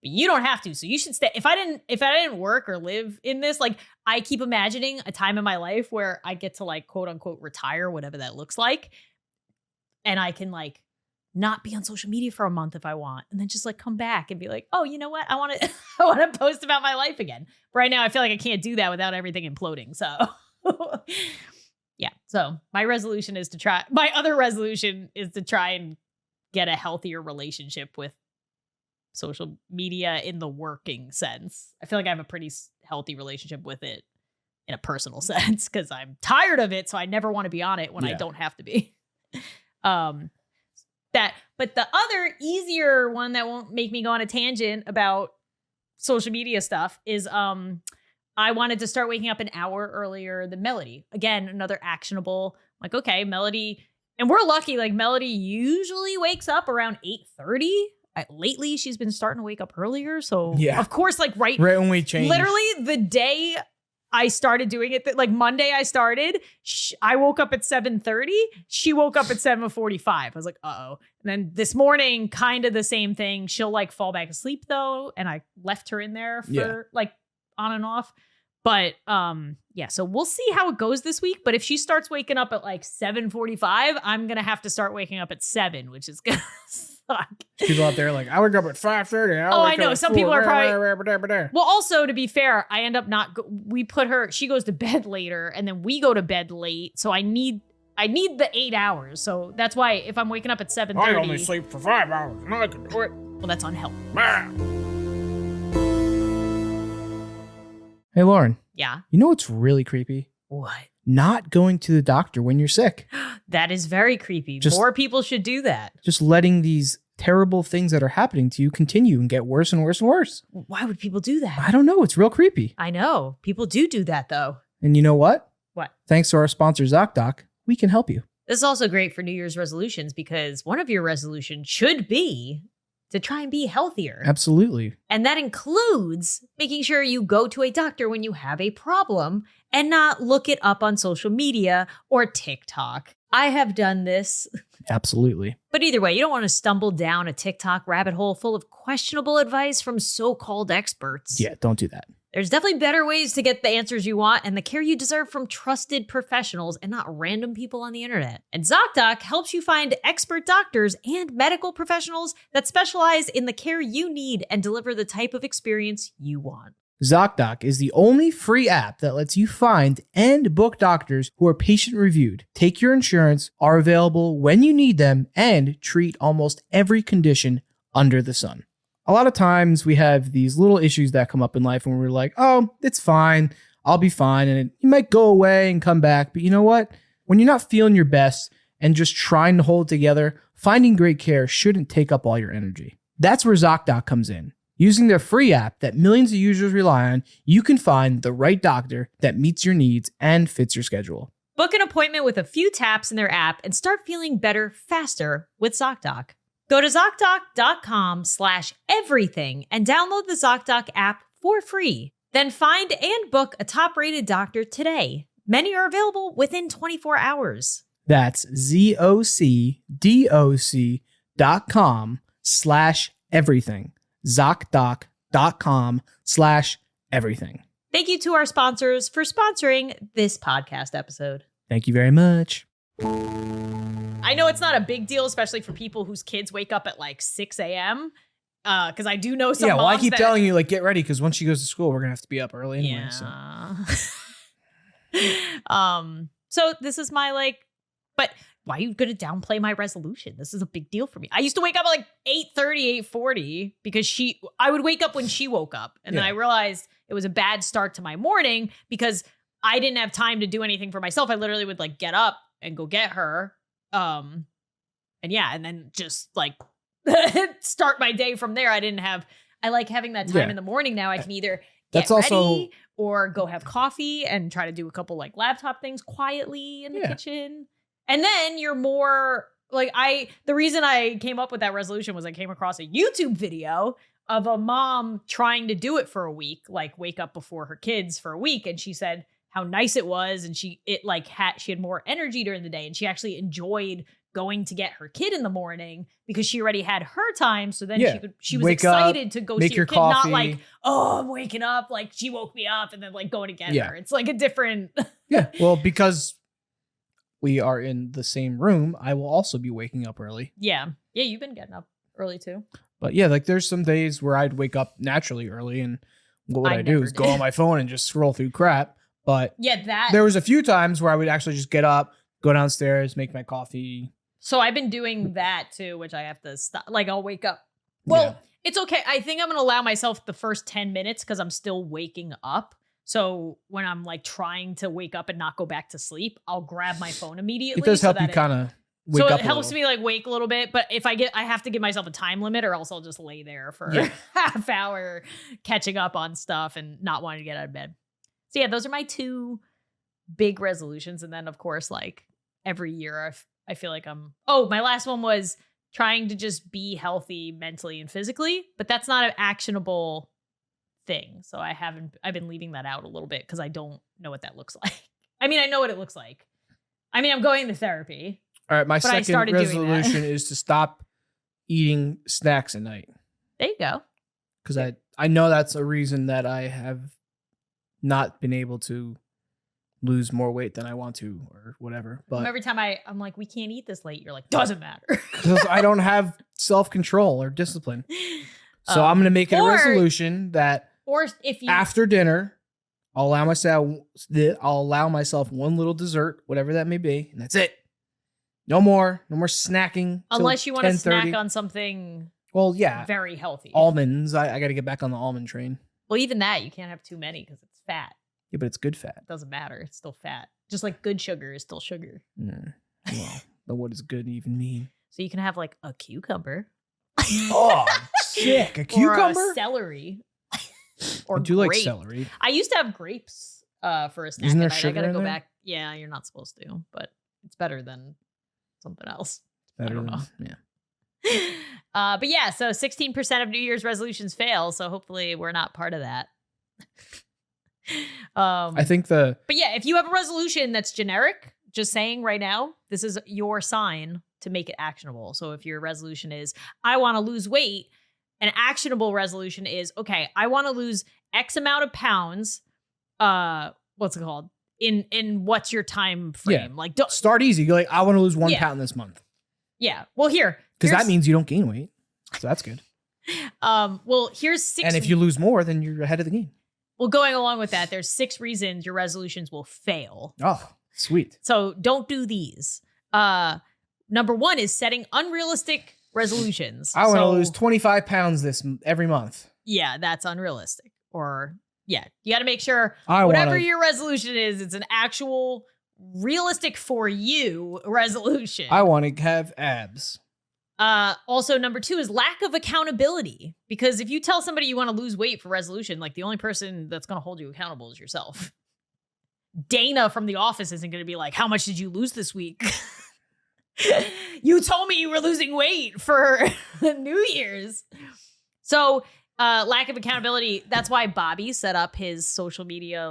But you don't have to. So you should stay. If I didn't work or live in this, like I keep imagining a time in my life where I get to like quote unquote retire, whatever that looks like. And I can like not be on social media for a month if I want, and then just like come back and be like, oh, you know what? I want to post about my life again. Right now, I feel like I can't do that without everything imploding. So yeah. So my other resolution is to try and get a healthier relationship with social media in the working sense. I feel like I have a pretty healthy relationship with it in a personal sense because I'm tired of it. So I never want to be on it when I don't have to be. But the other easier one that won't make me go on a tangent about social media stuff is I wanted to start waking up an hour earlier than Melody. Again, another actionable. Like, okay, Melody, and we're lucky. Like Melody usually wakes up around 8:30. Lately, she's been starting to wake up earlier. So of course, like right when we changed, literally the day I started doing it, like Monday I started, I woke up at 7:30. She woke up at 7:45. I was like, uh-oh. And then this morning, kind of the same thing. She'll like fall back asleep though. And I left her in there for like on and off. But so we'll see how it goes this week. But if she starts waking up at like 7:45, I'm going to have to start waking up at 7, which is going to suck. People out there like, I wake up at 5:30. I know. Some people are probably. Well, also, to be fair, I end up we put her, she goes to bed later and then we go to bed late. So I need the 8 hours. So that's why if I'm waking up at 7:30. I only sleep for 5 hours and I can do it. Well, that's unhealthy. Hey, Lauren. Yeah. You know what's really creepy? What? Not going to the doctor when you're sick. That is very creepy. More people should do that. Just letting these terrible things that are happening to you continue and get worse and worse and worse. Why would people do that? I don't know. It's real creepy. I know. People do that, though. And you know what? What? Thanks to our sponsor, ZocDoc, we can help you. This is also great for New Year's resolutions because one of your resolutions should be to try and be healthier. Absolutely. And that includes making sure you go to a doctor when you have a problem and not look it up on social media or TikTok. I have done this. Absolutely. But either way, you don't want to stumble down a TikTok rabbit hole full of questionable advice from so-called experts. Yeah, don't do that. There's definitely better ways to get the answers you want and the care you deserve from trusted professionals and not random people on the internet. And ZocDoc helps you find expert doctors and medical professionals that specialize in the care you need and deliver the type of experience you want. ZocDoc is the only free app that lets you find and book doctors who are patient-reviewed, take your insurance, are available when you need them, and treat almost every condition under the sun. A lot of times we have these little issues that come up in life and we're like, oh, it's fine. I'll be fine. And you might go away and come back. But you know what? When you're not feeling your best and just trying to hold it together, finding great care shouldn't take up all your energy. That's where ZocDoc comes in. Using their free app that millions of users rely on, you can find the right doctor that meets your needs and fits your schedule. Book an appointment with a few taps in their app and start feeling better faster with ZocDoc. Go to ZocDoc.com/everything and download the ZocDoc app for free. Then find and book a top-rated doctor today. Many are available within 24 hours. That's ZocDoc.com/everything. ZocDoc.com/everything. Thank you to our sponsors for sponsoring this podcast episode. Thank you very much. I know it's not a big deal, especially for people whose kids wake up at like 6 a.m. Because I do know some Yeah, well, I moms keep that- telling you, like, get ready, because once she goes to school, we're gonna have to be up early anyway. Yeah. So this is my like, but why are you gonna downplay my resolution? This is a big deal for me. I used to wake up at like 8:30, 8:40 because I would wake up when she woke up. And then I realized it was a bad start to my morning because I didn't have time to do anything for myself. I literally would like get up and go get her. And then just like start my day from there. I like having that time in the morning now. I can either get ready or go have coffee and try to do a couple like laptop things quietly in the kitchen. And then you're more like the reason I came up with that resolution was I came across a YouTube video of a mom trying to do it for a week, like wake up before her kids for a week. And she said how nice it was. And she had more energy during the day. And she actually enjoyed going to get her kid in the morning because she already had her time. So then she was excited to go see her kid, coffee. not like, oh, I'm waking up. Like she woke me up and then like going to get her. It's like a different. Yeah. Well, because we are in the same room, I will also be waking up early. Yeah. Yeah. You've been getting up early too. But yeah, like there's some days where I'd wake up naturally early and what would I do is go on my phone and just scroll through crap. But there was a few times where I would actually just get up, go downstairs, make my coffee. So I've been doing that too, which I have to stop. Like I'll wake up. Well, it's okay. I think I'm going to allow myself the first 10 minutes because I'm still waking up. So when I'm like trying to wake up and not go back to sleep, I'll grab my phone immediately. It does help you kind of wake up. So it helps me like wake a little bit. But if I have to give myself a time limit or else I'll just lay there for a half hour catching up on stuff and not wanting to get out of bed. So yeah, those are my two big resolutions. And then of course, like every year I feel like my last one was trying to just be healthy mentally and physically, but that's not an actionable thing. So I've been leaving that out a little bit because I don't know what that looks like. I mean, I know what it looks like. I mean, I'm going to therapy. All right. My second resolution is to stop eating snacks at night. There you go. Because I know that's a reason that I have not been able to lose more weight than I want to or whatever. But every time I'm like, we can't eat this late. You're like, doesn't matter. Because I don't have self-control or discipline. So I'm going to make it a resolution that if you after dinner, I'll allow myself one little dessert, whatever that may be, and that's it. No more snacking. Unless you want to snack on something very healthy. Almonds. I got to get back on the almond train. Well, even that, you can't have too many because it's fat. Yeah, but it's good fat. It doesn't matter. It's still fat. Just like good sugar is still sugar. Well, but what does good even mean? So you can have like a cucumber. Oh, sick. A cucumber? Or a celery. Or I do like celery. I used to have grapes for a snack. Isn't there at night. sugar I gotta in go there? back. Yeah, you're not supposed to, but it's better than something else. Better I don't know. Yeah. But yeah, so 16% of New Year's resolutions fail. So hopefully we're not part of that. I think But yeah, if you have a resolution that's generic, just saying right now, this is your sign to make it actionable. So if your resolution is, I want to lose weight, an actionable resolution is, okay, I want to lose X amount of pounds. What's it called? In what's your time frame? Yeah. Like, start easy. Go like, I want to lose 1 pound this month. Yeah. Well, because that means you don't gain weight. So that's good. Well, here's 6. And if you lose more, then you're ahead of the game. Well, going along with that, there's 6 reasons your resolutions will fail. Oh, sweet. So don't do these. Number 1 is setting unrealistic resolutions. I want to lose 25 pounds every month. Yeah, that's unrealistic. Or you got to make sure whatever your resolution is, it's an actual realistic for you resolution. I want to have abs. Also, number 2 is lack of accountability. Because if you tell somebody you want to lose weight for resolution, like the only person that's going to hold you accountable is yourself. Dana from The Office isn't going to be like, how much did you lose this week? You told me you were losing weight for New Year's. So lack of accountability. That's why Bobby set up his social media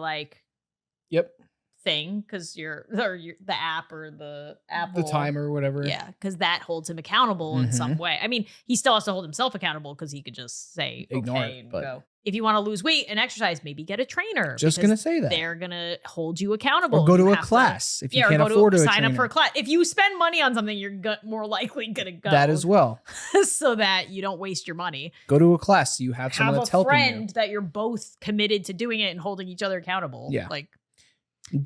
thing because the app or the Apple The timer or whatever. Yeah, because that holds him accountable in some way. I mean, he still has to hold himself accountable because he could just say Ignore okay it, and but- go. If you want to lose weight and exercise, maybe get a trainer. Just because gonna say that. they're gonna hold you accountable. Or go You to a have class if you or can't go afford to a sign up trainer. for a class. If you spend money on something, you're more likely gonna go. That as well. so that you don't waste your money. Go to a class. So you have someone Have that's a helping friend that you're both committed to doing it and holding each other accountable. Yeah. Like, you.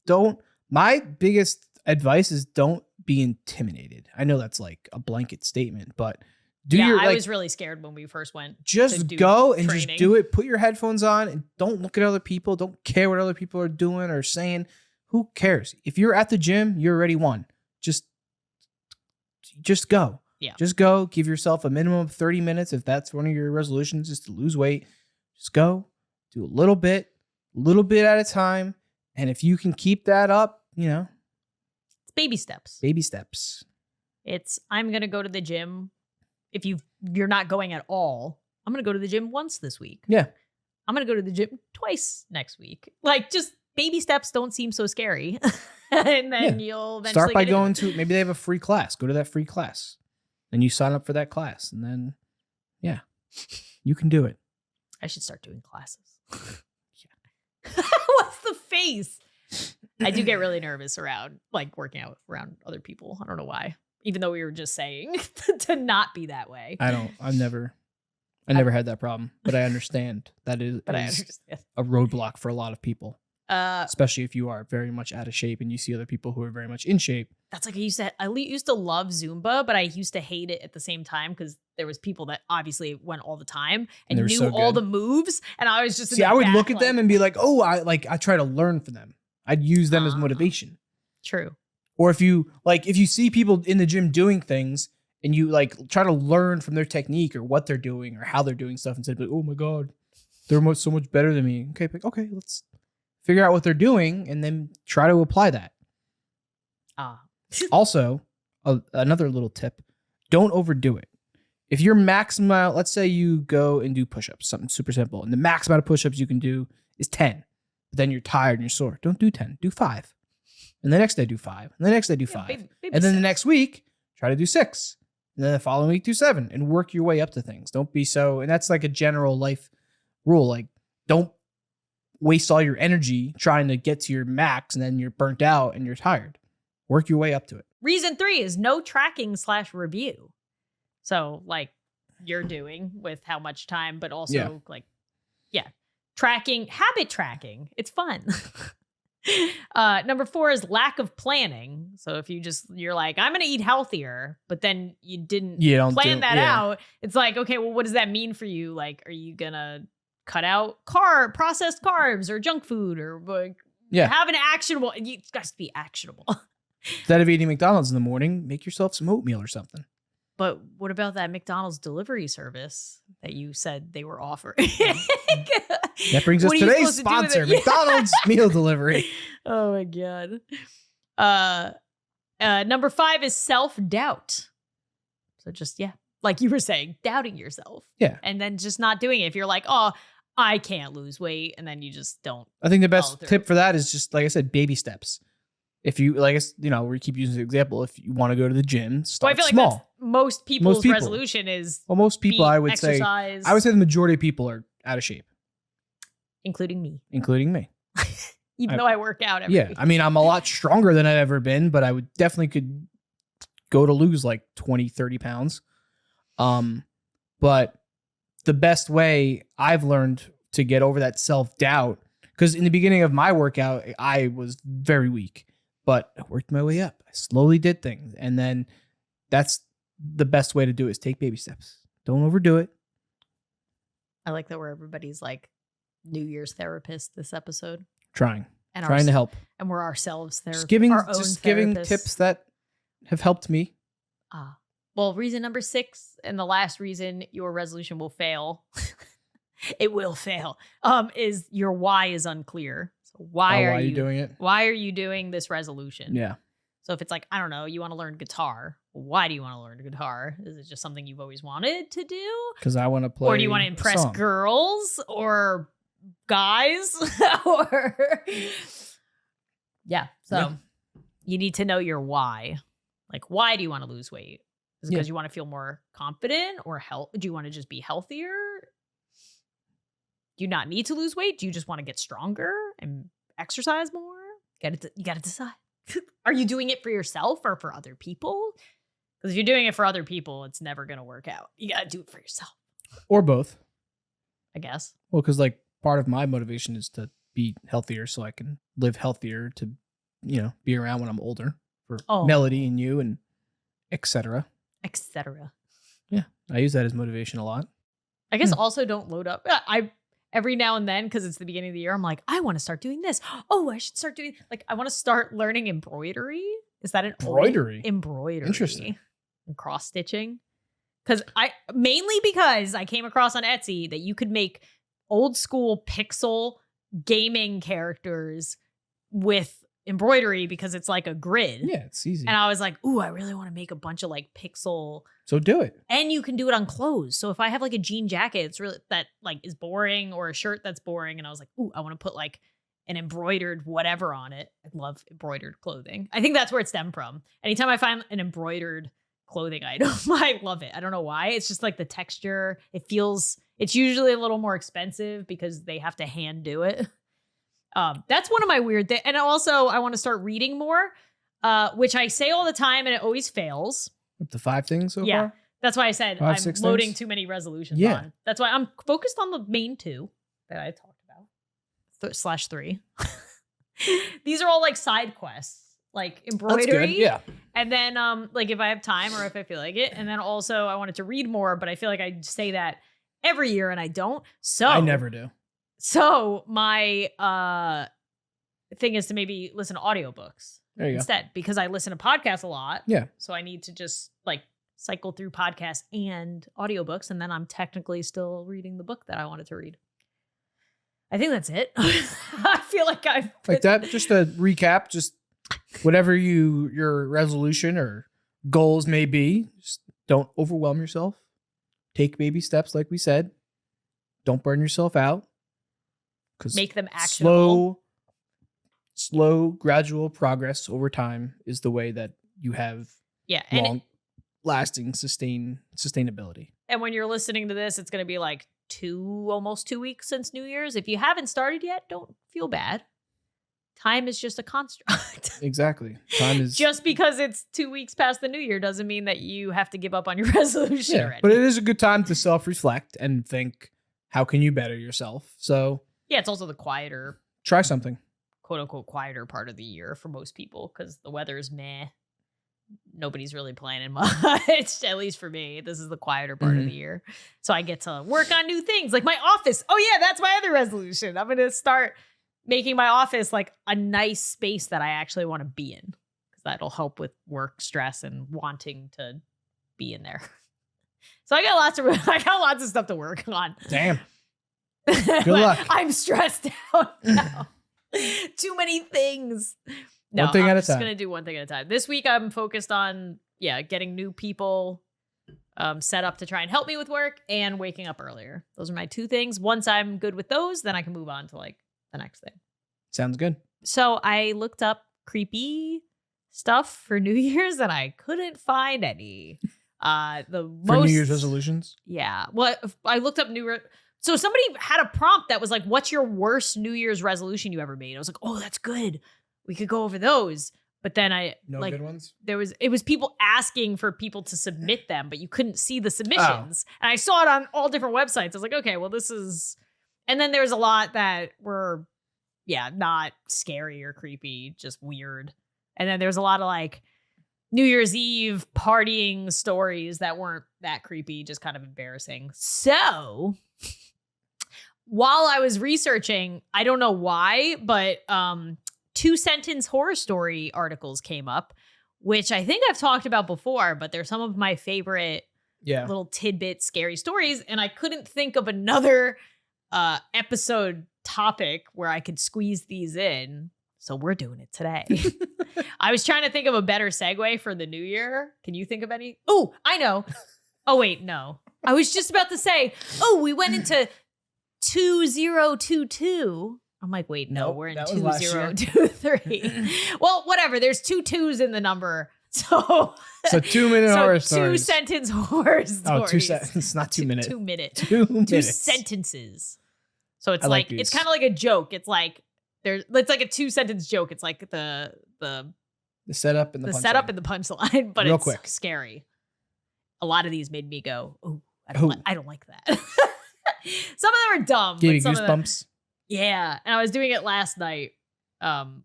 Don't. My biggest advice is don't be intimidated. I know that's like a blanket statement, but I was really scared when we first went. just do go and training. just do it. Put your headphones on and don't look at other people. Don't care what other people are doing or saying. Who cares? If you're at the gym, you're already won. Just go. Yeah. Just go. Give yourself a minimum of 30 minutes. If that's one of your resolutions is to lose weight, just go. Do a little bit at a time. And if you can keep that up, It's baby steps. baby steps. It's I'm gonna go to the gym. If you're not going at all, I'm gonna go to the gym once this week. Yeah. I'm gonna go to the gym twice next week. Like just baby steps don't seem so scary. And then you'll eventually Start by get into going it. to, maybe they have a free class. Go to that free class. Then you sign up for that class. And then, yeah, you can do it. I should start doing classes. What's the face? I do get really nervous around like working out around other people. I don't know why. Even though we were just saying to not be that way. I've never had that problem, but I understand that is But I understand. a roadblock for a lot of people, especially if you are very much out of shape and you see other people who are very much in shape. That's like I used to love Zumba, but I used to hate it at the same time because there was people that obviously went all the time and They were knew so all good. the moves, and I was just in See, the I would back, look at them and be like, oh, I try to learn from them. I'd use them as Ah. motivation. True. Or if you see people in the gym doing things and you like try to learn from their technique or what they're doing or how they're doing stuff instead of like, oh my God, they're so much better than me. Okay, let's figure out what they're doing and then try to apply that. Also, another little tip, don't overdo it. If your max amount, let's say you go and do push-ups, something super simple, and the max amount of push-ups you can do is 10, but then you're tired and you're sore. Don't do 10, do 5. And the next day do 5. And the next day do 5. Baby And then the steps. next week, try to do 6. And then the following week, do 7 and work your way up to things. Don't be so, and that's like a general life rule. Like, don't waste all your energy trying to get to your max and then you're burnt out and you're tired. Work your way up to it. Reason 3 is no tracking /review. So like you're doing with how much time, but also habit tracking. It's fun. Number 4 is lack of planning. So if you're like, I'm going to eat healthier, but then you didn't plan that out. It's like, okay, well, what does that mean for you? Like, are you going to cut out processed carbs or junk food or like have an actionable, it has to be actionable. Instead of eating McDonald's in the morning, make yourself some oatmeal or something. But what about that McDonald's delivery service that you said they were offering? That brings us What are you today's supposed to do with sponsor, it? Yeah. McDonald's meal delivery. Oh my God. Number 5 is self-doubt. So just, like you were saying, doubting yourself. Yeah. And then just not doing it. If you're like, oh, I can't lose weight. And then you just don't. I think the follow best through. tip for that is just, like I said, baby steps. If you, like, we keep using the example, if you want to go to the gym, Well, I start feel like small. that's most people's people. resolution is Well, most people, I would say exercise, the majority of people are out of shape, including me. including me. Even though I work out every Yeah. week. I mean, I'm a lot stronger than I've ever been, but I would definitely could go to lose like 20, 30 pounds. But the best way I've learned to get over that self-doubt, because in the beginning of my workout, I was very weak, but I worked my way up. I slowly did things. And then that's the best way to do it is take baby steps. Don't overdo it. I like that where everybody's like New Year's therapist this episode. Trying And to help. And we're ourselves Just therapists. giving tips that have helped me. Well, reason number 6, and the last reason your resolution will fail, it will fail, is your why is unclear. So why are you doing it? Why are you doing this resolution? Yeah. So if it's like, I don't know, you want to learn guitar. Why do you want to learn guitar? Is it just something you've always wanted to do? Because I want to play. Or do you want to impress girls or guys? Or Yeah. So Yeah. you need to know your why. Like, why do you want to lose weight? Is it because you want to feel more confident or health? Do you want to just be healthier? Do you not need to lose weight? Do you just want to get stronger and exercise more? You got to decide. Are you doing it for yourself or for other people? Because if you're doing it for other people, it's never going to work out. You got to do it for yourself, Or both. I guess. Well, because like part of my motivation is to be healthier so I can live healthier to, be around when I'm older for Melody and you and etc. Etc. Yeah. I use that as motivation a lot. I guess also don't load up. Every now and then, because it's the beginning of the year, I'm like, I want to start doing this. Oh, I should start doing, like, I want to start learning embroidery. Is that an embroidery? Embroidery. Interesting. And cross stitching. Because I came across on Etsy that you could make old school pixel gaming characters with embroidery because it's like a grid. Yeah, it's easy. And I was like, ooh, I really want to make a bunch of like pixel. So do it. And you can do it on clothes. So if I have like a jean jacket, it's really that like is boring, or a shirt that's boring, and I was like, ooh, I want to put like an embroidered whatever on it. I love embroidered clothing. I think that's where it stemmed from. Anytime I find an embroidered clothing item, I love it. I don't know why. It's just like the texture. It's usually a little more expensive because they have to hand do it. That's one of my weird things. And also I want to start reading more, which I say all the time and it always fails. Up to 5 things so yeah. far? That's why I said 5, I'm 6 loading things? too many resolutions Yeah. on. That's why I'm focused on the main 2 that I talked about. /3. These are all like side quests, like embroidery. That's good. Yeah. And then like if I have time or if I feel like it. And then also I wanted to read more, but I feel like I say that every year and I don't. So I never do. So my thing is to maybe listen to audiobooks There you instead, because I listen to podcasts a lot. Yeah. So I need to just like cycle through podcasts and audiobooks, and then I'm technically still reading the book that I wanted to read. I think that's it. I feel like I've like that. Just to recap, just whatever your resolution or goals may be, just don't overwhelm yourself. Take baby steps, like we said. Don't burn yourself out. Because make them actionable. Slow, gradual progress over time is the way that you have long-lasting sustainability. And when you're listening to this, it's going to be like almost 2 weeks since New Year's. If you haven't started yet, don't feel bad. Time is just a construct. Exactly. Time is just because it's 2 weeks past the New Year doesn't mean that you have to give up on your resolution already. But it is a good time to self-reflect and think, how can you better yourself? So yeah, it's also the quieter, try something, quote unquote, quieter part of the year for most people because the weather's meh. Nobody's really planning much, at least for me. This is the quieter part of the year. So I get to work on new things like my office. Oh yeah, that's my other resolution. I'm going to start making my office like a nice space that I actually want to be in, because that'll help with work stress and wanting to be in there. So I got lots of stuff to work on. Damn. Good luck. I'm stressed out now. Too many things. No, one thing I'm at a just time. gonna do one thing at a time. This week I'm focused on getting new people set up to try and help me with work and waking up earlier. Those are my 2 things. Once I'm good with those, then I can move on to like the next thing. Sounds good. So I looked up creepy stuff for New Year's and I couldn't find any. For New Year's resolutions? Yeah. Well, I looked up so somebody had a prompt that was like, what's your worst New Year's resolution you ever made? I was like, oh, that's good. We could go over those. But then good ones? It was people asking for people to submit them, but you couldn't see the submissions. And I saw it on all different websites. I was like, okay, well, this is, and then there's a lot that were, not scary or creepy, just weird. And then there's a lot of like New Year's Eve partying stories that weren't that creepy, just kind of embarrassing. So while I was researching, I don't know why, but 2-sentence horror story articles came up, which I think I've talked about before, but they're some of my favorite little tidbit scary stories. And I couldn't think of another episode topic where I could squeeze these in. So we're doing it today. I was trying to think of a better segue for the new year. Can you think of any? Oh, I know. Oh, wait, no. I was just about to say, we went into 2022 I'm like, wait, no, Nope, we're in that was last year. 2023. Well, whatever. There's 2 2s in the number. So 2-minute horror stories. 2-sentence horror stories. Oh, 2 seconds, not 2 minutes. 2 minute. 2 minutes. 2 sentences. So it's I like it's these. kind of like a joke. It's like it's like a 2-sentence joke. It's like the setup and the setup punchline. and the punchline, but Real it's quick. scary. A lot of these made me go, "Oh, Ooh. I don't like that." Some of them are dumb. Gave you but some of them- goosebumps. yeah, and I was doing it last night,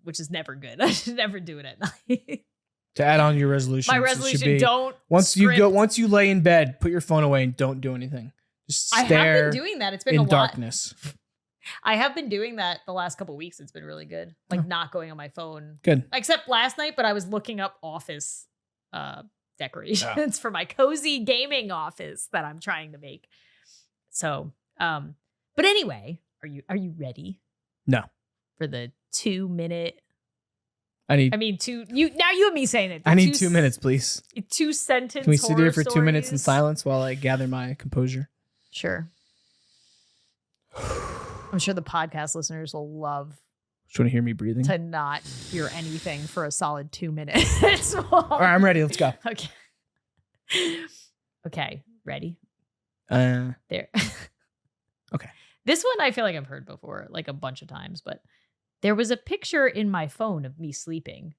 which is never good. I should never do it at night. To add on your resolution. My resolution: don't. Once you lay in bed, put your phone away and don't do anything. Just I stare have been doing that. It's been in a lot. darkness. I have been doing that the last couple of weeks. It's been really good. Like not going on my phone. Good. Except last night, but I was looking up office decorations for my cozy gaming office that I'm trying to make. So, but anyway, are you ready? No. For the 2-minute. You and me saying it. I need 2 minutes, please. 2-sentence. Can we sit here for 2 minutes in stories? silence while I gather my composure? Sure. I'm sure the podcast listeners will love Just want to hear me breathing. to not hear anything for a solid 2 minutes. All right, I'm ready. Let's go. Okay. Okay. Ready? There. Okay. This one I feel like I've heard before, like a bunch of times, but there was a picture in my phone of me sleeping.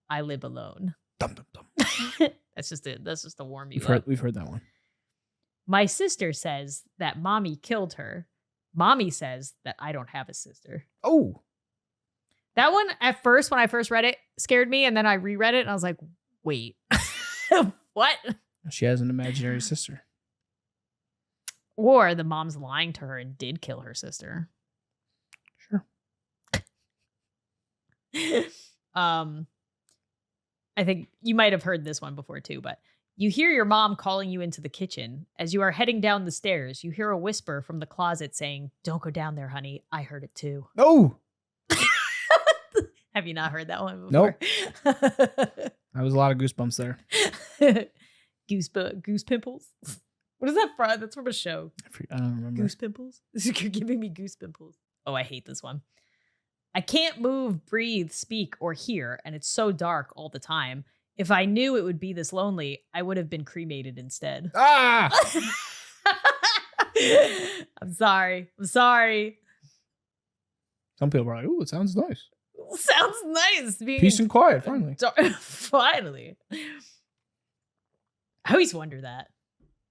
I live alone. Dum, dum, dum. That's just to warm you We've heard that one. My sister says that mommy killed her. Mommy says that I don't have a sister. Oh. That one, at first, when I first read it, scared me. And then I reread it and I was like, wait, what? She has an imaginary sister. Or the mom's lying to her and did kill her sister. Sure. I think you might have heard this one before too, but you hear your mom calling you into the kitchen. As you are heading down the stairs, you hear a whisper from the closet saying, "Don't go down there, honey. I heard it too." Oh. Have you not heard that one before? Nope. That was a lot of goosebumps there. Goose pimples. What is that from? That's from a show. I don't remember. Goose pimples? You're giving me goose pimples. Oh, I hate this one. I can't move, breathe, speak, or hear, and it's so dark all the time. If I knew it would be this lonely, I would have been cremated instead. Ah! I'm sorry. Some people are like, "Ooh, it sounds nice. Sounds nice. Being Peace and quiet, finally." Finally. I always wonder that.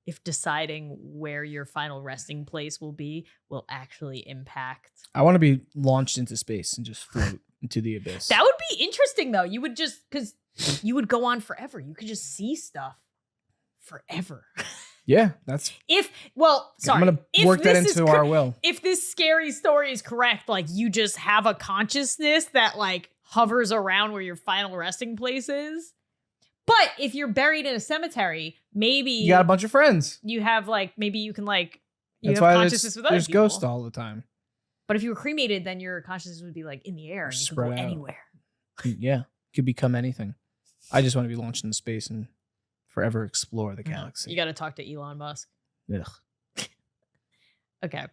If deciding where your final resting place will be will actually impact. I want to be launched into space and just float into the abyss. That would be interesting, though. You would just, because you would go on forever. You could just see stuff forever. Yeah, that's. Sorry. I'm going to work that into our will. If this scary story is correct, like you just have a consciousness that like hovers around where your final resting place is. But if you're buried in a cemetery, maybe You got a bunch of friends. you have like, maybe you can like, you That's have why consciousness with other there's people. ghosts all the time. But if you were cremated, then your consciousness would be like in the air and you could Spread go out. anywhere. Yeah, could become anything. I just want to be launched into space and forever explore the galaxy. You got to talk to Elon Musk. Ugh. Okay.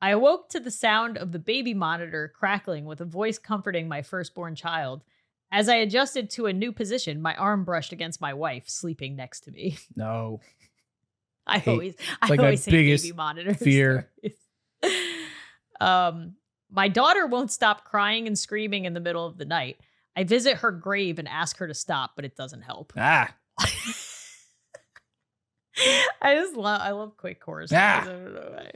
I awoke to the sound of the baby monitor crackling with a voice comforting my firstborn child. As I adjusted to a new position, my arm brushed against my wife sleeping next to me. No. I always like my say biggest baby monitor fear. stories. My daughter won't stop crying and screaming in the middle of the night. I visit her grave and ask her to stop, but it doesn't help. Ah. I love quick horror stories. Ah. I don't know why.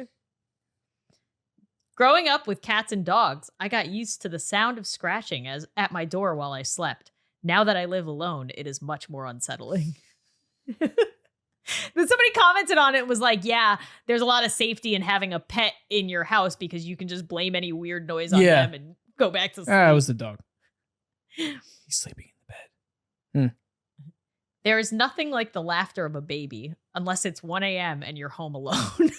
Growing up with cats and dogs, I got used to the sound of scratching at my door while I slept. Now that I live alone, it is much more unsettling. Then somebody commented on it and was like, yeah, there's a lot of safety in having a pet in your house because you can just blame any weird noise on them and go back to sleep. It was the dog. He's sleeping in the bed. There is nothing like the laughter of a baby unless it's 1 a.m. and you're home alone.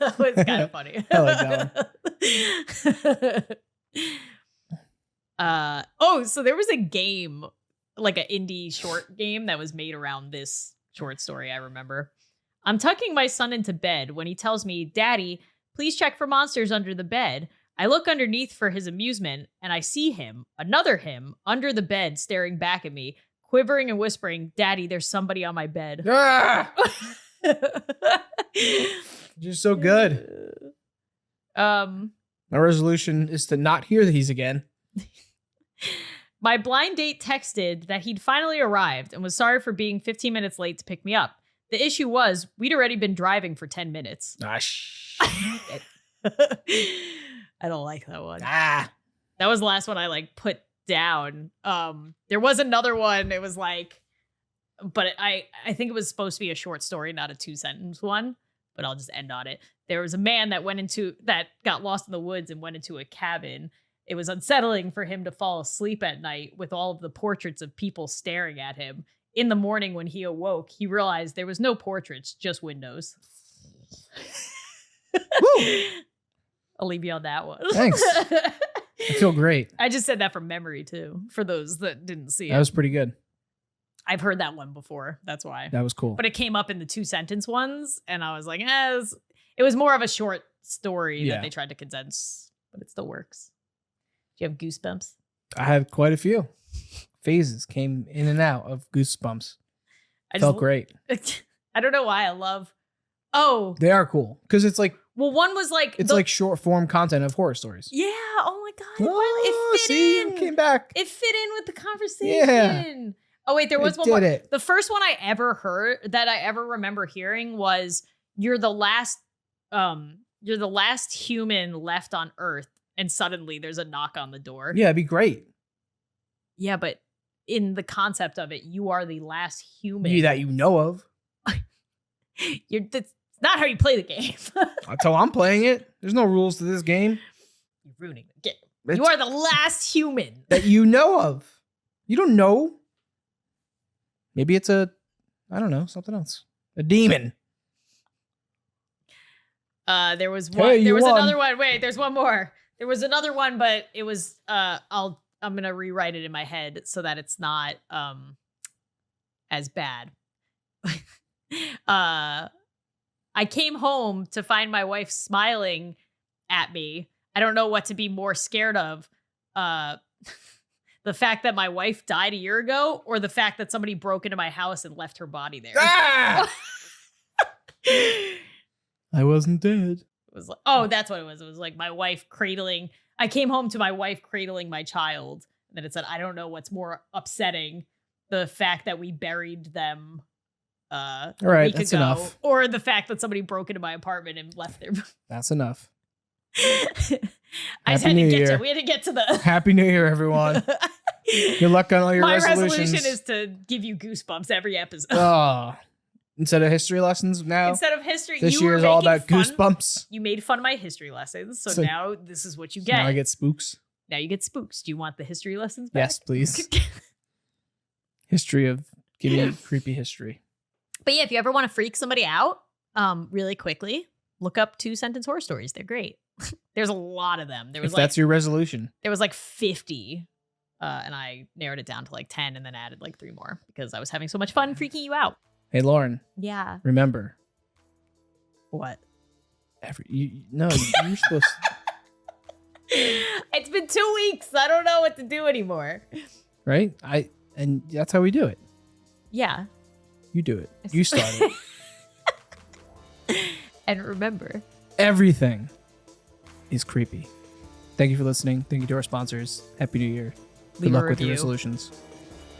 That was kind of funny. I like that one. So there was a game, like an indie short game that was made around this short story, I remember. I'm tucking my son into bed when he tells me, "Daddy, Please check for monsters under the bed. I look underneath for his amusement, and I see him, another him, under the bed staring back at me, quivering and whispering, Daddy, there's somebody on my bed. Ah! You're so good. My resolution is to not hear these again. My blind date texted that he'd finally arrived and was sorry for being 15 minutes late to pick me up. The issue was, we'd already been driving for 10 minutes. Ah, shit. I don't like that one. Ah. That was the last one I like put down. There was another one. It was like, but I think it was supposed to be a short story, not a 2-sentence one, but I'll just end on it. There was a man that got lost in the woods and went into a cabin. It was unsettling for him to fall asleep at night with all of the portraits of people staring at him. In the morning when he awoke, he realized there was no portraits, just windows. Woo! I'll leave you on that one. Thanks. I feel great. I just said that from memory, too, for those that didn't see it. That was pretty good. I've heard that one before. That's why. That was cool. But it came up in the 2-sentence ones, and I was like, it was more of a short story that they tried to condense, but it still works. Do you have goosebumps? I have quite a few. Phases came in and out of goosebumps. Felt great. I don't know why I love. Oh, they are cool because it's like. Well, one was like it's like short form content of horror stories. Yeah. Oh my god. Oh, it fit in. It came back. It fit in with the conversation. Yeah. Oh wait, there was one more. The first one I ever heard that I ever remember hearing was you're the last human left on Earth, and suddenly there's a knock on the door. Yeah, it'd be great. Yeah, but in the concept of it, you are the last human that you know of. That's not how you play the game. That's how I'm playing it. There's no rules to this game. You're ruining the game. You are the last human that you know of. You don't know. Maybe it's I don't know, something else. A demon. There was one. Hey, there was won. Another one. Wait, there's one more. There was another one, but it was. I'm gonna rewrite it in my head so that it's not as bad. I came home to find my wife smiling at me. I don't know what to be more scared of. The fact that my wife died a year ago, or the fact that somebody broke into my house and left her body there. Ah! I wasn't dead. It was like, oh, that's what it was. It was like my wife cradling. I came home to my wife cradling my child. And then it said, I don't know what's more upsetting, the fact that we buried them all right, that's ago, enough. or the fact that somebody broke into my apartment and left their. That's enough. I just had to get to. We had to get to the. Happy New Year, everyone. Good luck on all your resolutions. My resolution is to give you goosebumps every episode. Oh, instead of history lessons now. Instead of history, this year is all about goosebumps. You made fun of my history lessons, so now this is what you get. Now I get spooks. Now you get spooks. Do you want the history lessons back? Yes, please. History of give me creepy history. But yeah, if you ever want to freak somebody out, really quickly, look up 2-sentence horror stories. They're great. There's a lot of them. That's your resolution. There was like 50, and I narrowed it down to like 10 and then added like 3 more because I was having so much fun freaking you out. Hey, Lauren. Yeah. Remember. What? You're supposed to. It's been 2 weeks. I don't know what to do anymore. Right? And that's how we do it. Yeah. You do it. You start it. And remember, everything is creepy. Thank you for listening. Thank you to our sponsors. Happy New Year. Good luck with your resolutions.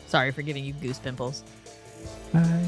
Sorry for giving you goose pimples. Bye.